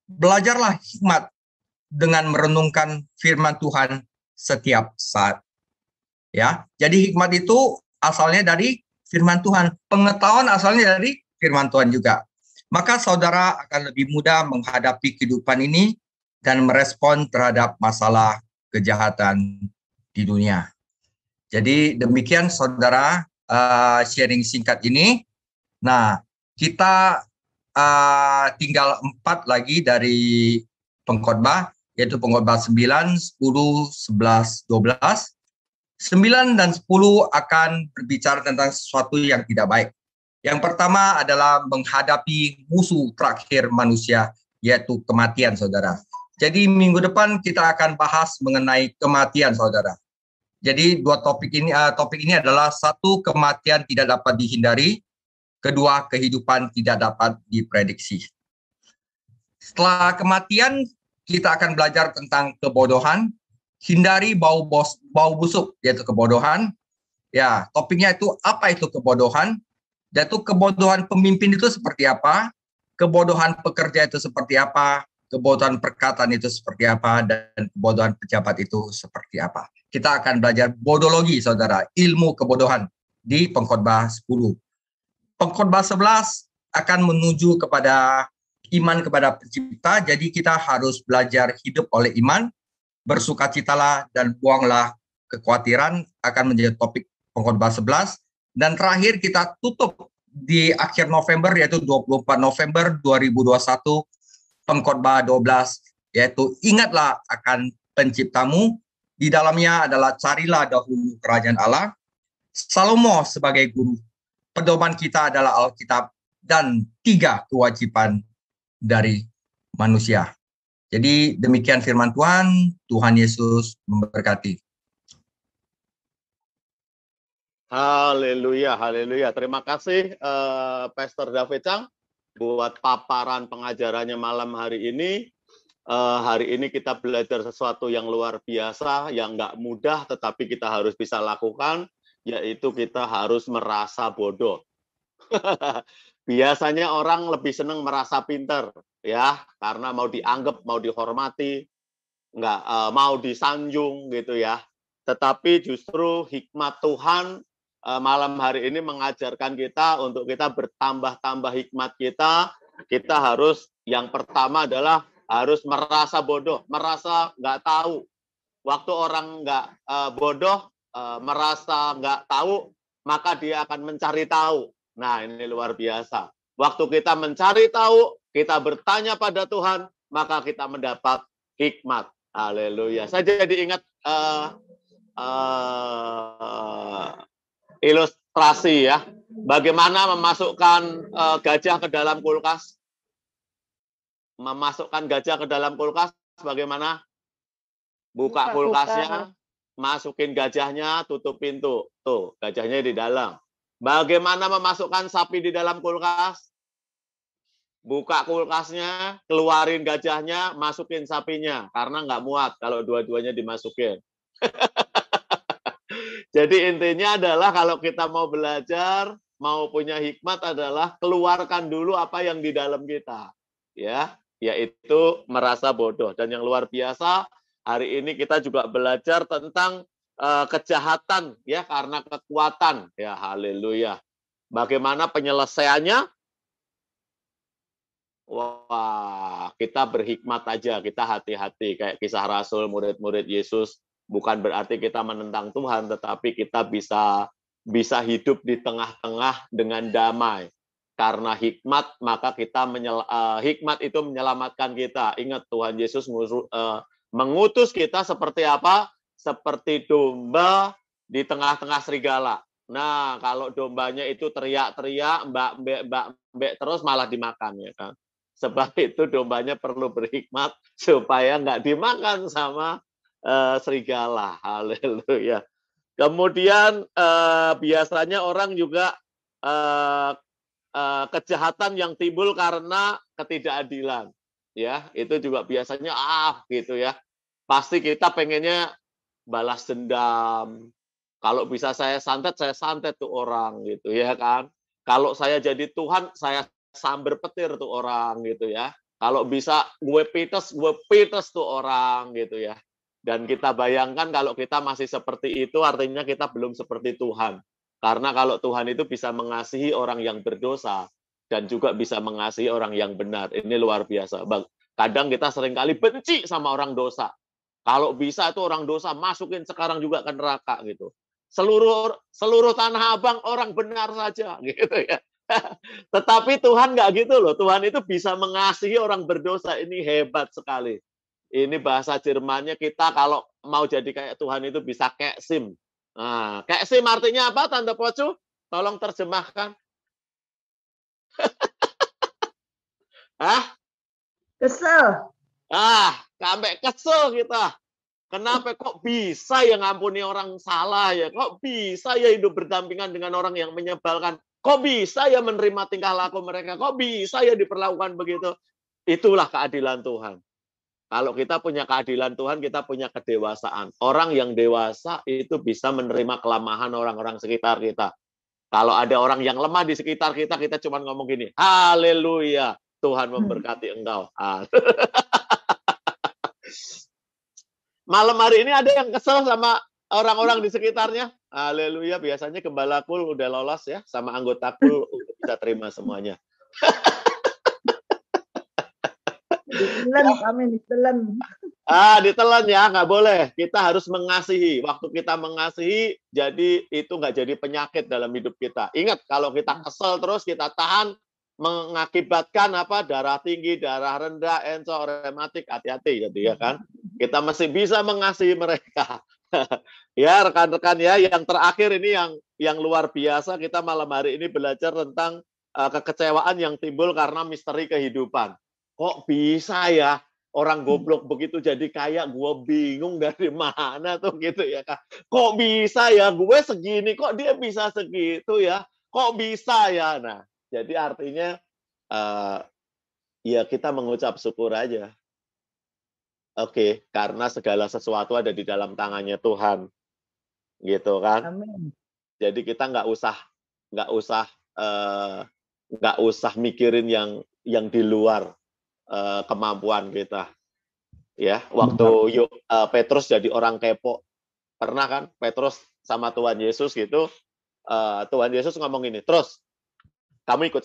belajarlah hikmat dengan merenungkan firman Tuhan setiap saat. Ya, jadi hikmat itu asalnya dari firman Tuhan, pengetahuan asalnya dari firman Tuhan juga. Maka saudara akan lebih mudah menghadapi kehidupan ini dan merespon terhadap masalah kejahatan di dunia. Jadi demikian saudara sharing singkat ini. Nah, kita tinggal 4 lagi dari pengkhotbah, yaitu pengkhotbah 9, 10, 11, 12. 9 dan 10 akan berbicara tentang sesuatu yang tidak baik. Yang pertama adalah menghadapi musuh terakhir manusia, yaitu kematian, saudara. Jadi minggu depan kita akan bahas mengenai kematian, saudara. Jadi topik ini adalah 1, kematian tidak dapat dihindari, 2, kehidupan tidak dapat diprediksi. Setelah kematian, kita akan belajar tentang kebodohan, hindari bau busuk, yaitu kebodohan. Ya, topiknya itu apa itu kebodohan? Yaitu kebodohan pemimpin itu seperti apa, kebodohan pekerja itu seperti apa, kebodohan perkataan itu seperti apa, dan kebodohan pejabat itu seperti apa. Kita akan belajar bodologi, saudara, ilmu kebodohan di Pengkhotbah 10. Pengkhotbah 11 akan menuju kepada iman kepada Pencipta, jadi kita harus belajar hidup oleh iman, bersukacitalah dan buanglah kekhawatiran, akan menjadi topik Pengkhotbah 11. Dan terakhir kita tutup di akhir November, yaitu 24 November 2021, Pengkhotbah 12, yaitu ingatlah akan Penciptamu. Di dalamnya adalah carilah dahulu kerajaan Allah, Salomo sebagai guru, pedoman kita adalah Alkitab, dan 3 kewajiban dari manusia. Jadi demikian firman Tuhan, Tuhan Yesus memberkati. Haleluya, haleluya. Terima kasih Pastor David Chang buat paparan pengajarannya malam hari ini. Hari ini kita belajar sesuatu yang luar biasa, yang nggak mudah, tetapi kita harus bisa lakukan, yaitu kita harus merasa bodoh. Biasanya orang lebih senang merasa pinter, ya, karena mau dianggap, mau dihormati, nggak mau disanjung gitu ya. Tetapi justru hikmat Tuhan malam hari ini mengajarkan kita untuk kita bertambah-tambah hikmat kita. Kita harus yang pertama adalah harus merasa bodoh, merasa nggak tahu. Waktu orang nggak bodoh, merasa nggak tahu, maka dia akan mencari tahu. Nah, ini luar biasa. Waktu kita mencari tahu, kita bertanya pada Tuhan, maka kita mendapat hikmat. Haleluya. Saya jadi ingat ilustrasi ya. Bagaimana memasukkan gajah ke dalam kulkas? Memasukkan gajah ke dalam kulkas bagaimana? Buka kulkasnya, masukin gajahnya, tutup pintu. Tuh, gajahnya di dalam. Bagaimana memasukkan sapi di dalam kulkas? Buka kulkasnya, keluarin gajahnya, masukin sapinya. Karena nggak muat kalau dua-duanya dimasukin. Jadi intinya adalah kalau kita mau belajar, mau punya hikmat adalah keluarkan dulu apa yang di dalam kita. Ya, yaitu merasa bodoh. Dan yang luar biasa, hari ini kita juga belajar tentang kejahatan ya karena kekuatan. Ya, haleluya. Bagaimana penyelesaiannya? Wah, kita berhikmat aja, kita hati-hati. Kayak kisah Rasul, murid-murid Yesus, bukan berarti kita menentang Tuhan, tetapi kita bisa hidup di tengah-tengah dengan damai. Karena hikmat, maka kita hikmat itu menyelamatkan kita. Ingat, Tuhan Yesus mengutus kita seperti apa? Seperti domba di tengah-tengah serigala. Nah, kalau dombanya itu teriak-teriak, mbak terus malah dimakan, ya kan? Sebab itu dombanya perlu berhikmat supaya nggak dimakan sama serigala. Haleluya. Kemudian biasanya orang juga kejahatan yang timbul karena ketidakadilan. Ya, itu juga biasanya gitu ya. Pasti kita pengennya balas dendam. Kalau bisa saya santet tuh orang gitu ya kan. Kalau saya jadi Tuhan, saya sambar petir tuh orang gitu ya. Kalau bisa gue pites tuh orang gitu ya. Dan kita bayangkan kalau kita masih seperti itu artinya kita belum seperti Tuhan. Karena kalau Tuhan itu bisa mengasihi orang yang berdosa dan juga bisa mengasihi orang yang benar. Ini luar biasa. Kadang kita seringkali benci sama orang dosa. Kalau bisa itu orang dosa masukin sekarang juga ke neraka gitu. Seluruh Tanah Abang orang benar saja gitu ya. Tetapi Tuhan nggak gitu loh. Tuhan itu bisa mengasihi orang berdosa. Ini hebat sekali. Ini bahasa Jermannya kita kalau mau jadi kayak Tuhan itu bisa keksim. Nah, keksim artinya apa, Tante Pocu? Tolong terjemahkan. Hah? Kesel. Sampai kesel kita. Kenapa kok bisa ya ngampuni orang salah ya? Kok bisa ya hidup berdampingan dengan orang yang menyebalkan? Kok bisa ya menerima tingkah laku mereka? Kok bisa ya diperlakukan begitu? Itulah keadilan Tuhan. Kalau kita punya keadilan Tuhan, kita punya kedewasaan. Orang yang dewasa itu bisa menerima kelemahan orang-orang sekitar kita. Kalau ada orang yang lemah di sekitar kita, kita cuma ngomong gini, haleluya, Tuhan memberkati engkau. Malam hari ini ada yang kesel sama orang-orang di sekitarnya? Haleluya, biasanya gembalaku udah lolos ya, sama anggotaku udah bisa terima semuanya. Ditelan, kami ditelan. Ditelan ya, nggak boleh. Kita harus mengasihi. Waktu kita mengasihi, jadi itu nggak jadi penyakit dalam hidup kita. Ingat, kalau kita kesel terus, kita tahan, mengakibatkan apa? Darah tinggi, darah rendah, encok, rematik, hati-hati gitu ya kan. Kita masih bisa mengasihi mereka. Ya rekan-rekan ya, yang terakhir ini yang luar biasa, kita malam hari ini belajar tentang kekecewaan yang timbul karena misteri kehidupan. Kok bisa ya orang goblok begitu jadi kaya, gue bingung dari mana tuh gitu ya kan. Kok bisa ya gue segini, kok dia bisa segitu ya, kok bisa ya. Nah, jadi artinya ya kita mengucap syukur aja. Oke, karena segala sesuatu ada di dalam tangannya Tuhan, gitu kan. Amin. Jadi kita nggak usah mikirin yang di luar kemampuan kita. Ya, waktu Petrus jadi orang kepo, pernah kan Petrus sama Tuhan Yesus gitu, Tuhan Yesus ngomong ini, terus kamu ikut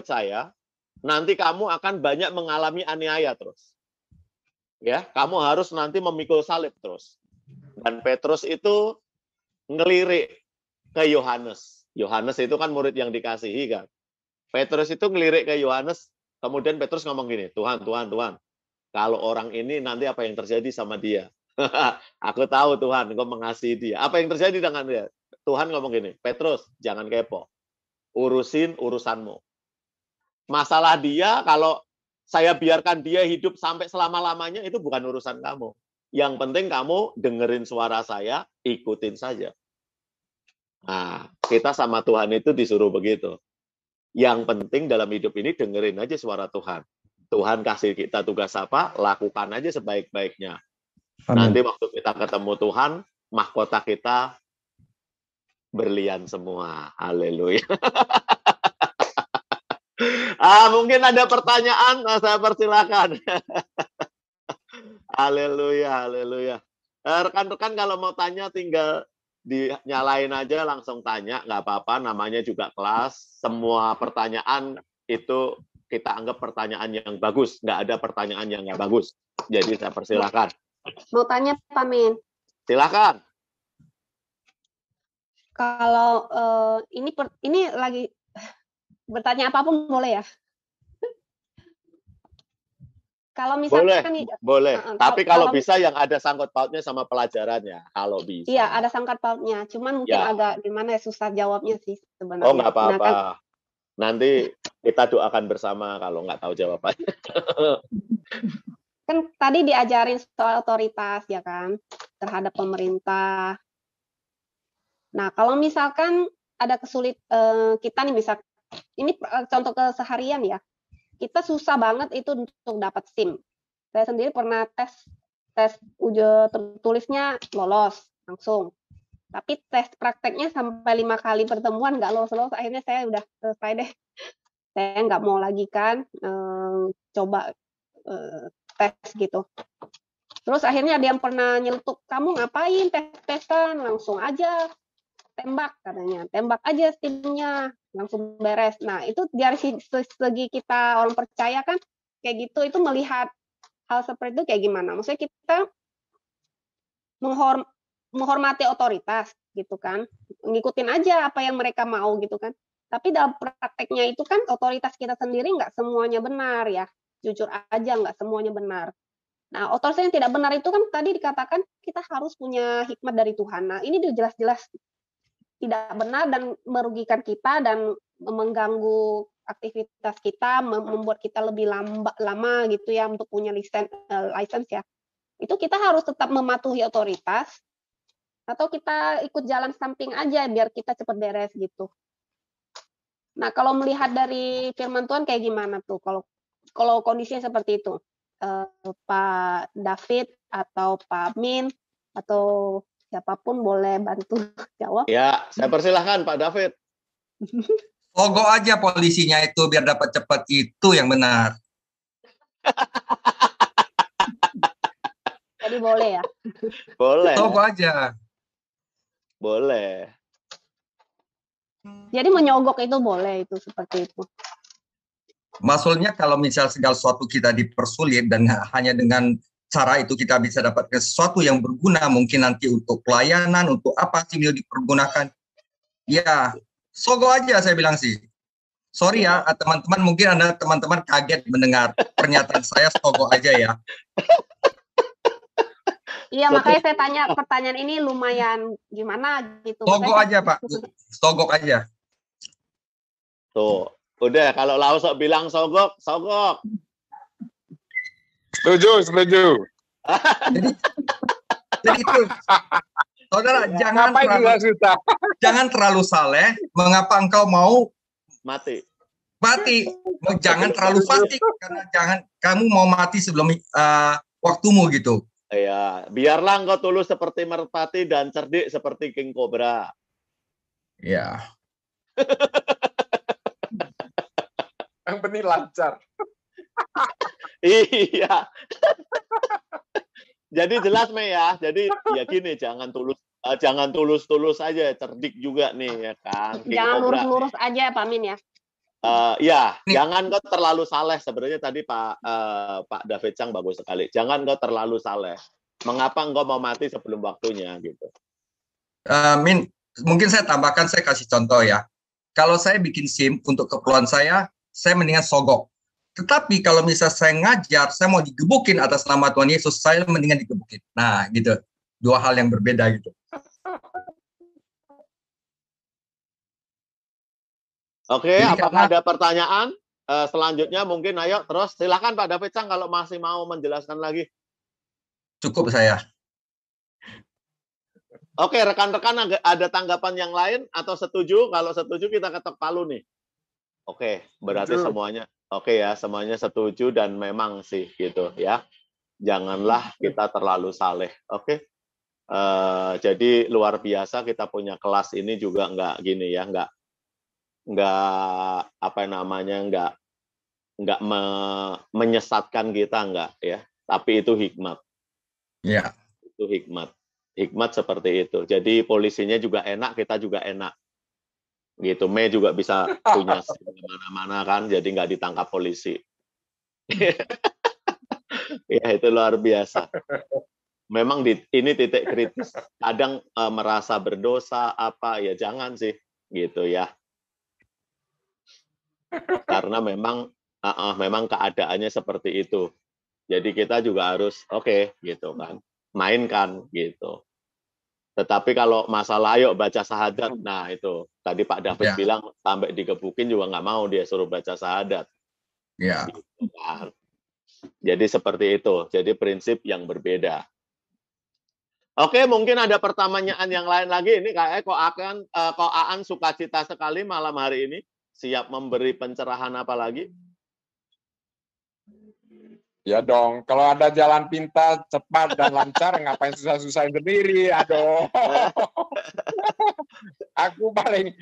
saya, nanti kamu akan banyak mengalami aniaya terus. Ya, kamu harus nanti memikul salib terus. Dan Petrus itu ngelirik ke Yohanes. Yohanes itu kan murid yang dikasihi kan. Petrus itu ngelirik ke Yohanes, kemudian Petrus ngomong gini, Tuhan, kalau orang ini nanti apa yang terjadi sama dia? Aku tahu Tuhan, engkau mengasihi dia. Apa yang terjadi dengan dia? Tuhan ngomong gini, Petrus, jangan kepo. Urusin urusanmu. Masalah dia, kalau saya biarkan dia hidup sampai selama-lamanya, itu bukan urusan kamu. Yang penting kamu dengerin suara saya, ikutin saja. Nah, kita sama Tuhan itu disuruh begitu. Yang penting dalam hidup ini dengerin aja suara Tuhan. Tuhan kasih kita tugas apa, lakukan aja sebaik-baiknya. Nanti waktu kita ketemu Tuhan, mahkota kita berlian semua. Haleluya. Mungkin ada pertanyaan, saya persilakan. Haleluya, haleluya. Rekan-rekan kalau mau tanya tinggal dinyalain aja, langsung tanya, nggak apa-apa, namanya juga kelas. Semua pertanyaan itu kita anggap pertanyaan yang bagus, nggak ada pertanyaan yang nggak bagus. Jadi saya persilakan. Mau tanya Pak Min. Silakan. Kalau ini lagi bertanya apapun boleh ya? Kalau misalkan boleh. Tapi kalau bisa yang ada sangkut pautnya sama pelajarannya, kalau bisa. Iya, ada sangkut pautnya. Cuman mungkin agak gimana ya, susah jawabnya sih sebenarnya. Oh, nggak apa-apa. Nanti kita doakan bersama kalau nggak tahu jawabannya. Kan tadi diajarin soal otoritas ya kan, terhadap pemerintah. Nah, kalau misalkan ada kita nih, misal ini contoh keseharian ya. Kita susah banget itu untuk dapat SIM. Saya sendiri pernah tes tertulisnya lolos langsung. Tapi tes prakteknya sampai 5 kali pertemuan nggak lolos. Akhirnya saya udah selesai deh. Saya nggak mau lagi kan coba tes gitu. Terus akhirnya ada yang pernah nyeletuk, kamu ngapain tes-tesan, langsung aja tembak katanya, tembak aja SIM-nya, langsung beres. Nah, itu dari segi kita orang percaya kan kayak gitu, itu melihat hal seperti itu kayak gimana? Maksudnya kita menghormati otoritas gitu kan, ngikutin aja apa yang mereka mau gitu kan. Tapi dalam prakteknya itu kan otoritas kita sendiri nggak semuanya benar ya, jujur aja nggak semuanya benar. Nah, otoritas yang tidak benar itu kan tadi dikatakan kita harus punya hikmat dari Tuhan. Nah, ini udah jelas-jelas tidak benar dan merugikan kita dan mengganggu aktivitas kita, membuat kita lebih lama gitu ya untuk punya license ya. Itu kita harus tetap mematuhi otoritas atau kita ikut jalan samping aja biar kita cepat beres gitu. Nah, kalau melihat dari firman Tuhan kayak gimana tuh kalau kondisinya seperti itu? Pak David atau Pak Min atau siapapun boleh bantu jawab. Ya, saya persilahkan Pak David. Pogok aja polisinya itu biar dapat cepat, itu yang benar. Jadi boleh ya? Boleh. Pogok aja. Boleh. Jadi menyogok itu boleh, itu seperti itu. Maksudnya kalau misal segala sesuatu kita dipersulit dan hanya dengan cara itu kita bisa dapatkan sesuatu yang berguna, mungkin nanti untuk pelayanan, untuk apa sih mau dipergunakan. Ya, sogo aja saya bilang sih. Sorry ya, teman-teman, mungkin Anda teman-teman kaget mendengar pernyataan saya, sogo aja ya. Iya, makanya saya tanya pertanyaan ini lumayan gimana gitu. Sogo aja Pak, sogok aja. Tuh, udah kalau Lausok bilang sogok, sogok. Setuju. Jadi itu, saudara, jangan terlalu saleh. Mengapa engkau mau mati? Jangan terlalu fasik, karena kamu mau mati sebelum waktumu gitu. Ya, biarlah engkau tulus seperti merpati dan cerdik seperti king cobra. Ya. Yang penting lancar. Iya. Jadi jelas Mei ya. Jadi ya gini, jangan tulus aja, cerdik juga nih ya kan. Jangan lurus-lurus aja Pak Min ya. Ya, jangan kau terlalu saleh. Sebenarnya tadi Pak David Chang bagus sekali. Jangan kau terlalu saleh. Mengapa engkau mau mati sebelum waktunya gitu. Min, mungkin saya tambahkan, saya kasih contoh ya. Kalau saya bikin SIM untuk keperluan saya mendingan sogok. Tetapi kalau misalnya saya ngajar, saya mau digebukin atas nama Tuhan Yesus, saya mendingan digebukin. Nah, gitu. Dua hal yang berbeda gitu. Oke, apakah ada pertanyaan? Selanjutnya mungkin ayo terus silakan Pak David Chang kalau masih mau menjelaskan lagi. Cukup saya. Oke, rekan-rekan ada tanggapan yang lain atau setuju? Kalau setuju kita ketok palu nih. Oke, berarti Setuju. semuanya oke ya, semuanya setuju dan memang sih gitu ya. Janganlah kita terlalu saleh. Oke. Jadi luar biasa kita punya kelas ini juga nggak gini ya, nggak apa namanya nggak menyesatkan kita nggak ya. Tapi itu hikmat. Ya. Itu hikmat seperti itu. Jadi polisinya juga enak, kita juga enak. Gitu, Mei juga bisa punya mana-mana kan, jadi nggak ditangkap polisi. Ya itu luar biasa. Memang ini titik kritis. Kadang merasa berdosa apa ya jangan sih, gitu ya. Karena memang keadaannya seperti itu. Jadi kita juga harus oke, gitu kan, mainkan gitu. Tetapi kalau masalah ayo baca syahadat, nah itu tadi Pak David bilang sampai digebukin juga nggak mau dia suruh baca syahadat. Ya. Gitu kan. Jadi seperti itu. Jadi prinsip yang berbeda. Oke, mungkin ada pertanyaan yang lain lagi. Ini kayak kok Aan sukacita sekali malam hari ini. Siap memberi pencerahan apa lagi? Ya dong, kalau ada jalan pintas, cepat dan lancar, ngapain susah-susahin sendiri? Aduh. aku paling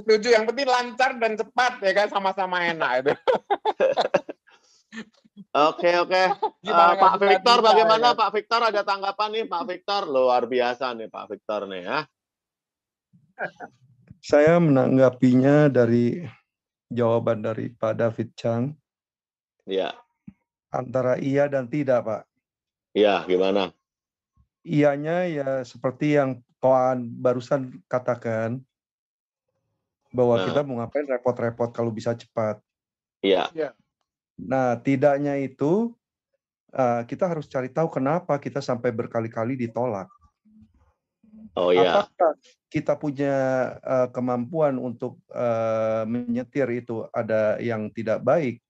setuju. Yang penting lancar dan cepat ya kan, sama-sama enak itu. Oke. Pak Victor bagaimana? Ya? Pak Victor ada tanggapan nih, Pak Victor. Luar biasa nih Pak Victor nih ya. Saya menanggapinya dari jawaban dari Pak David Chang. Iya. Antara iya dan tidak, Pak. Iya, gimana? Iyanya ya seperti yang kawan barusan katakan, bahwa kita mau ngapain repot-repot kalau bisa cepat. Iya. Nah, tidaknya itu kita harus cari tahu kenapa kita sampai berkali-kali ditolak. Oh iya. Apakah kita punya kemampuan untuk menyetir itu ada yang tidak baik,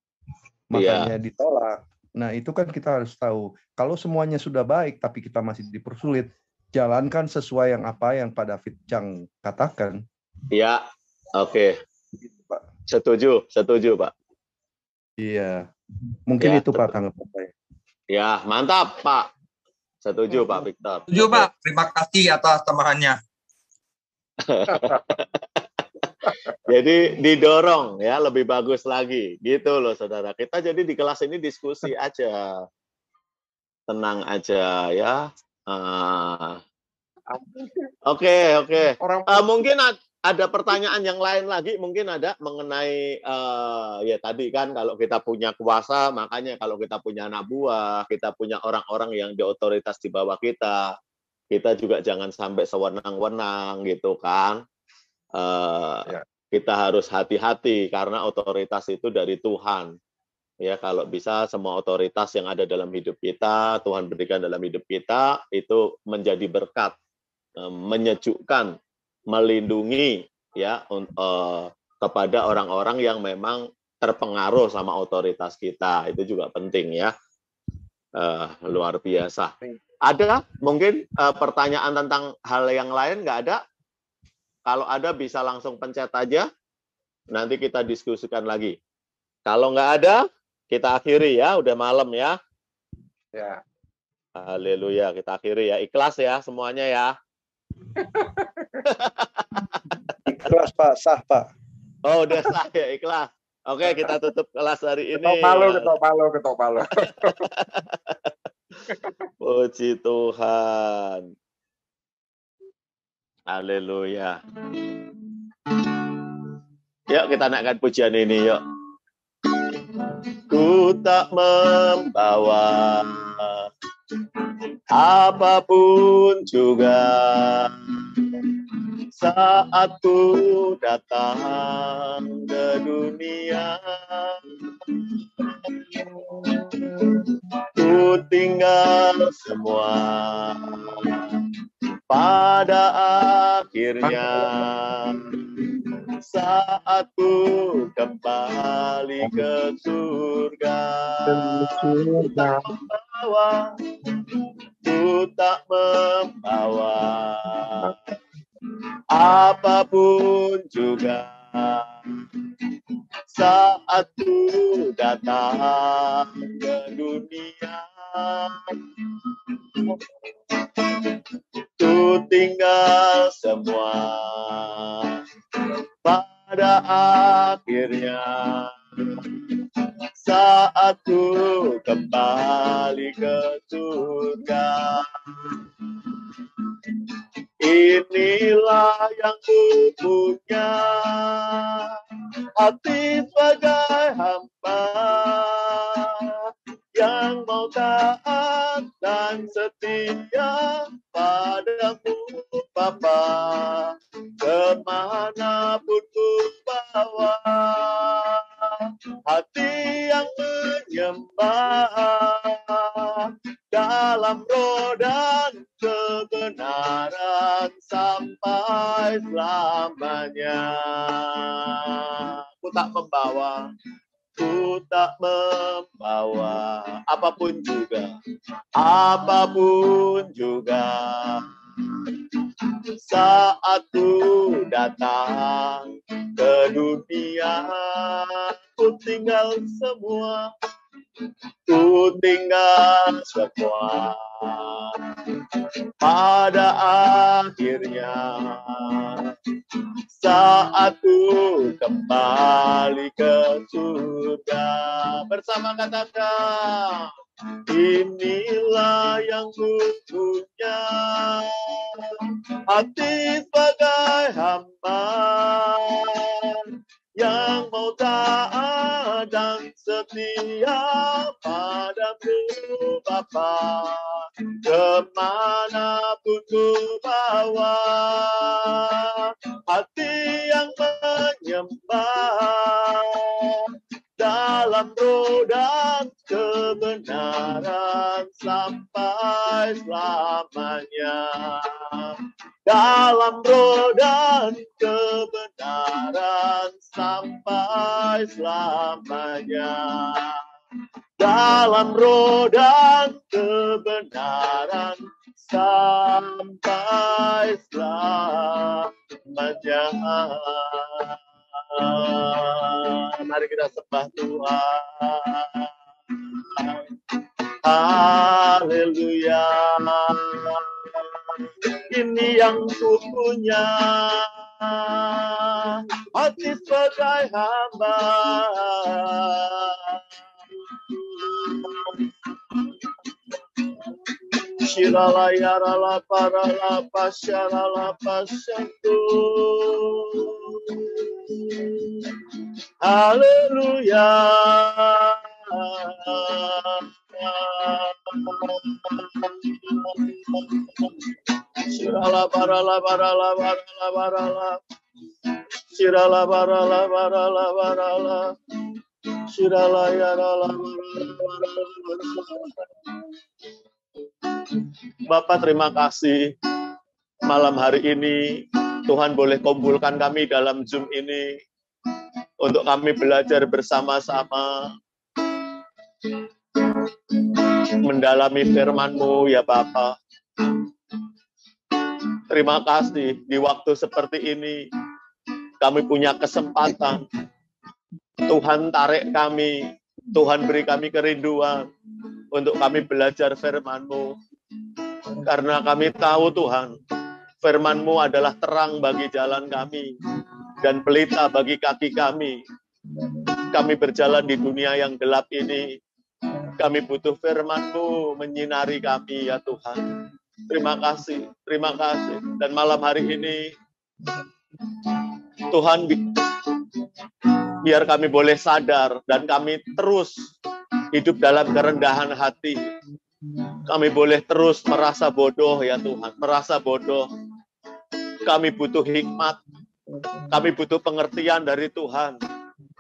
makanya ditolak. Nah, itu kan kita harus tahu. Kalau semuanya sudah baik, tapi kita masih dipersulit, jalankan sesuai yang Pak David Chang katakan. Iya, oke. Setuju, Pak. Iya, mungkin itu Pak tanggapan saya. Ya, mantap Pak. Setuju Pak Victor. Setuju Pak, terima kasih atas tambahannya. Jadi didorong ya lebih bagus lagi gitu loh saudara. Kita jadi di kelas ini diskusi aja, tenang aja ya. Oke. Mungkin ada pertanyaan yang lain lagi, mungkin ada mengenai ya tadi kan kalau kita punya kuasa, makanya kalau kita punya anak buah, kita punya orang-orang yang di otoritas di bawah kita juga jangan sampai sewenang-wenang gitu kan. Kita harus hati-hati karena otoritas itu dari Tuhan. Ya, kalau bisa semua otoritas yang ada dalam hidup kita, Tuhan berikan dalam hidup kita, itu menjadi berkat, menyejukkan, melindungi ya kepada orang-orang yang memang terpengaruh sama otoritas kita. Itu juga penting ya. Luar biasa. Ada mungkin pertanyaan tentang hal yang lain? Nggak ada? Kalau ada bisa langsung pencet aja, nanti kita diskusikan lagi. Kalau nggak ada, kita akhiri ya, udah malam ya. Ya. Haleluya, kita akhiri ya. Ikhlas ya semuanya ya. Ikhlas Pak, sah Pak. Oh udah sah ya, ikhlas. Oke, kita tutup kelas hari ini. Ketok palu. Puji Tuhan. Haleluya. Yuk kita naikkan pujian ini yuk. Ku tak membawa apapun juga saat ku datang ke dunia. Ku tinggal semua pada akhirnya saat ku kembali ke surga. Ku tak membawa ku tak membawa apapun juga. Saat ku datang ke dunia, ku tinggal semua. Pada akhirnya, saat ku kembali ke surga, inilah yang ku punya, hati sebagai hamba yang mau taat dan setia padamu Bapa, kemanapun ku bawa, hati yang menyembah dalam roh dan kebenaran sampai selamanya. Ku tak membawa apapun juga, saat ku datang ke dunia, ku tinggal semua. Pada akhirnya, saat ku kembali ke surga, bersama katakan, inilah yang ku punya, hati sebagai hamba yang mau taat dan setia padamu Bapa, kemanapun ku bawa, hati yang menyembah dalam roh dan kebenaran sampai selamanya. Dalam roh dan kebenaran sampai selamanya. Dalam roh dan kebenaran sampai selamanya. Mari kita sembah Tuhan. Haleluya. Ini yang ku punya, hati sebagai hamba Shirala yarala parala pasyarala pasyantu. Haleluya. Shirala parala parala parala parala. Shirala parala parala parala. Shirala yarala parala. Bapak, terima kasih malam hari ini Tuhan boleh kumpulkan kami dalam Zoom ini untuk kami belajar bersama-sama mendalami firman-Mu ya Bapak. Terima kasih di waktu seperti ini kami punya kesempatan. Tuhan tarik kami, Tuhan beri kami kerinduan untuk kami belajar firman-Mu. Karena kami tahu Tuhan, firman-Mu adalah terang bagi jalan kami dan pelita bagi kaki kami. Kami berjalan di dunia yang gelap ini. Kami butuh firman-Mu menyinari kami ya Tuhan. Terima kasih, terima kasih. Dan malam hari ini, Tuhan, biar kami boleh sadar dan kami terus hidup dalam kerendahan hati. Kami boleh terus merasa bodoh ya Tuhan, merasa bodoh. Kami butuh hikmat, kami butuh pengertian dari Tuhan,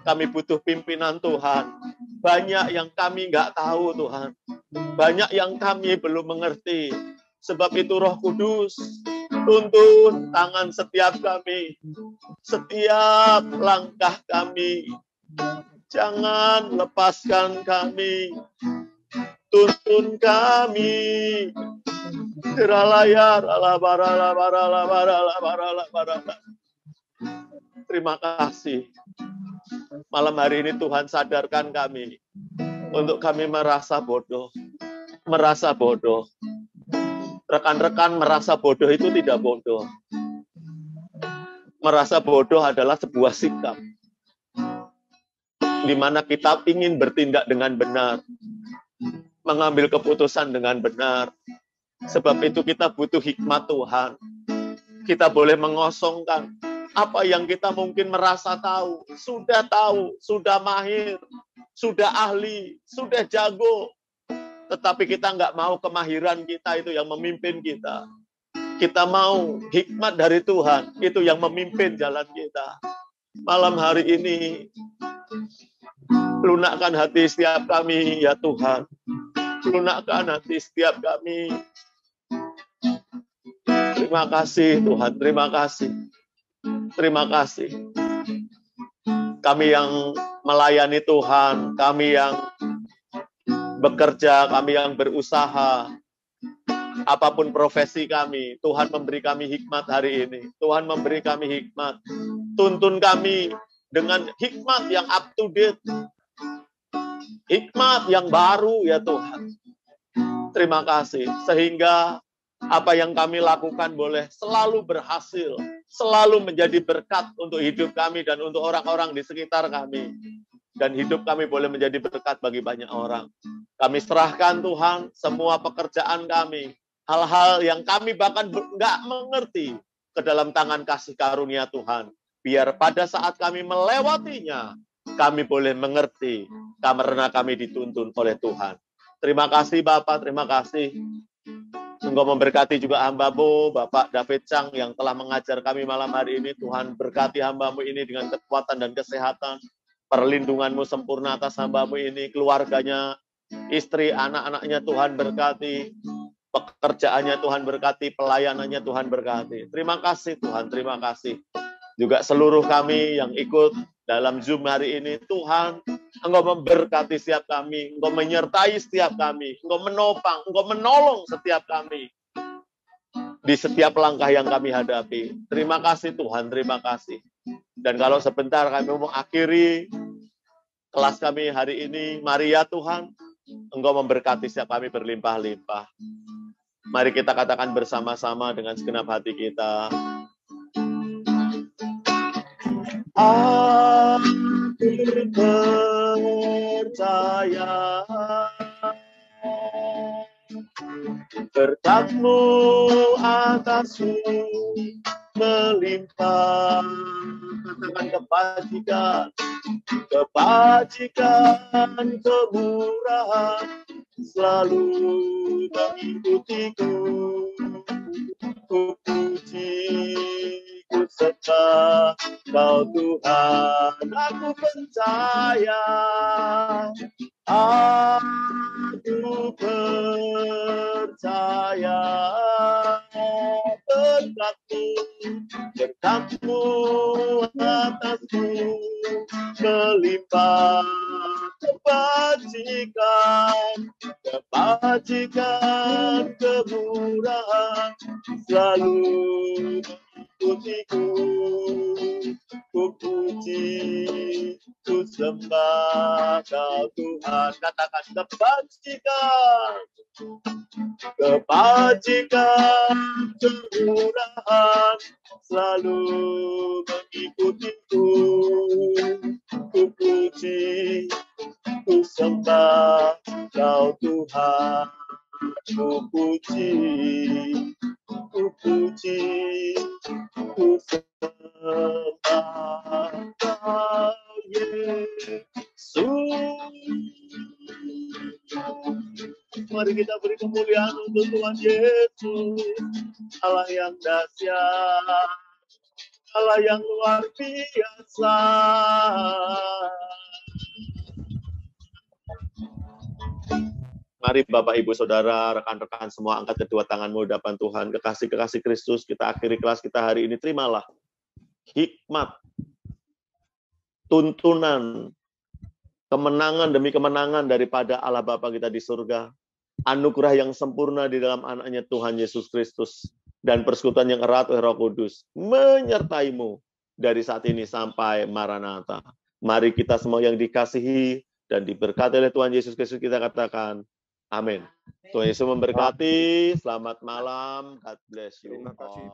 kami butuh pimpinan Tuhan. Banyak yang kami nggak tahu Tuhan, banyak yang kami belum mengerti. Sebab itu Roh Kudus, tuntun tangan setiap kami, setiap langkah kami. Jangan lepaskan kami. tuntun kami. Terima kasih. Malam hari ini Tuhan sadarkan kami untuk kami merasa bodoh. Merasa bodoh. Rekan-rekan, merasa bodoh itu tidak bodoh. Merasa bodoh adalah sebuah sikap di mana kita ingin bertindak dengan benar, mengambil keputusan dengan benar. Sebab itu kita butuh hikmat Tuhan. Kita boleh mengosongkan apa yang kita mungkin merasa tahu, sudah mahir, sudah ahli, sudah jago. Tetapi kita nggak mau kemahiran kita itu yang memimpin kita. Kita mau hikmat dari Tuhan, itu yang memimpin jalan kita. Malam hari ini, lunakkan hati setiap kami, ya Tuhan. Lunakkan hati setiap kami. Terima kasih Tuhan, terima kasih. Terima kasih. Kami yang melayani Tuhan, kami yang bekerja, kami yang berusaha, apapun profesi kami, Tuhan memberi kami hikmat hari ini. Tuhan memberi kami hikmat. Tuntun kami dengan hikmat yang up to date. Hikmat yang baru ya Tuhan. Terima kasih. Sehingga apa yang kami lakukan boleh selalu berhasil, selalu menjadi berkat untuk hidup kami dan untuk orang-orang di sekitar kami. Dan hidup kami boleh menjadi berkat bagi banyak orang. Kami serahkan Tuhan semua pekerjaan kami, hal-hal yang kami bahkan nggak mengerti, ke dalam tangan kasih karunia Tuhan. Biar pada saat kami melewatinya, kami boleh mengerti karena kami dituntun oleh Tuhan. Terima kasih Bapak, terima kasih. Engkau memberkati juga hamba-Mu, Bapak David Chang yang telah mengajar kami malam hari ini. Tuhan berkati hamba-Mu ini dengan kekuatan dan kesehatan. Perlindungan-Mu sempurna atas hamba-Mu ini, keluarganya, istri, anak-anaknya Tuhan berkati, pekerjaannya Tuhan berkati, pelayanannya Tuhan berkati. Terima kasih Tuhan, terima kasih. Juga seluruh kami yang ikut dalam Zoom hari ini, Tuhan, Engkau memberkati setiap kami, Engkau menyertai setiap kami, Engkau menopang, Engkau menolong setiap kami di setiap langkah yang kami hadapi. Terima kasih Tuhan, terima kasih. Dan kalau sebentar kami mau akhiri kelas kami hari ini, mari ya Tuhan, Engkau memberkati setiap kami berlimpah-limpah. Mari kita katakan bersama-sama dengan segenap hati kita. Aku percaya berkat-Mu atasku melimpah. Katakan kebajikan, kemurahan selalu mengikutiku. Ku puji, ku sembah Kau Tuhan, aku percaya. Aku percaya berkat-Mu atasku melimpah. Kebajikan, kemurahan selalu mengikutiku. Ku puji, ku sembah Kau Tuhan. Katakan kebajikan, kemurahan selalu mengikutiku. Ku puji, ku sembah Kau Tuhan. Ku puji, ku sembah Kau Yesus. Mari kita beri kemuliaan untuk Tuhan Yesus, Allah yang dahsyat, Allah yang luar biasa. Mari Bapak, Ibu, Saudara, rekan-rekan semua angkat kedua tanganmu di hadapan Tuhan. Kekasih-kekasih Kristus, kita akhiri kelas kita hari ini. Terimalah hikmat, tuntunan, kemenangan demi kemenangan daripada Allah Bapa kita di surga, anugerah yang sempurna di dalam anaknya Tuhan Yesus Kristus, dan persekutuan yang erat oleh Roh Kudus menyertaimu dari saat ini sampai Maranatha. Mari kita semua yang dikasihi dan diberkati oleh Tuhan Yesus Kristus, kita katakan amin. Tuhan Yesus memberkati. Selamat malam. God bless you. Terima kasih.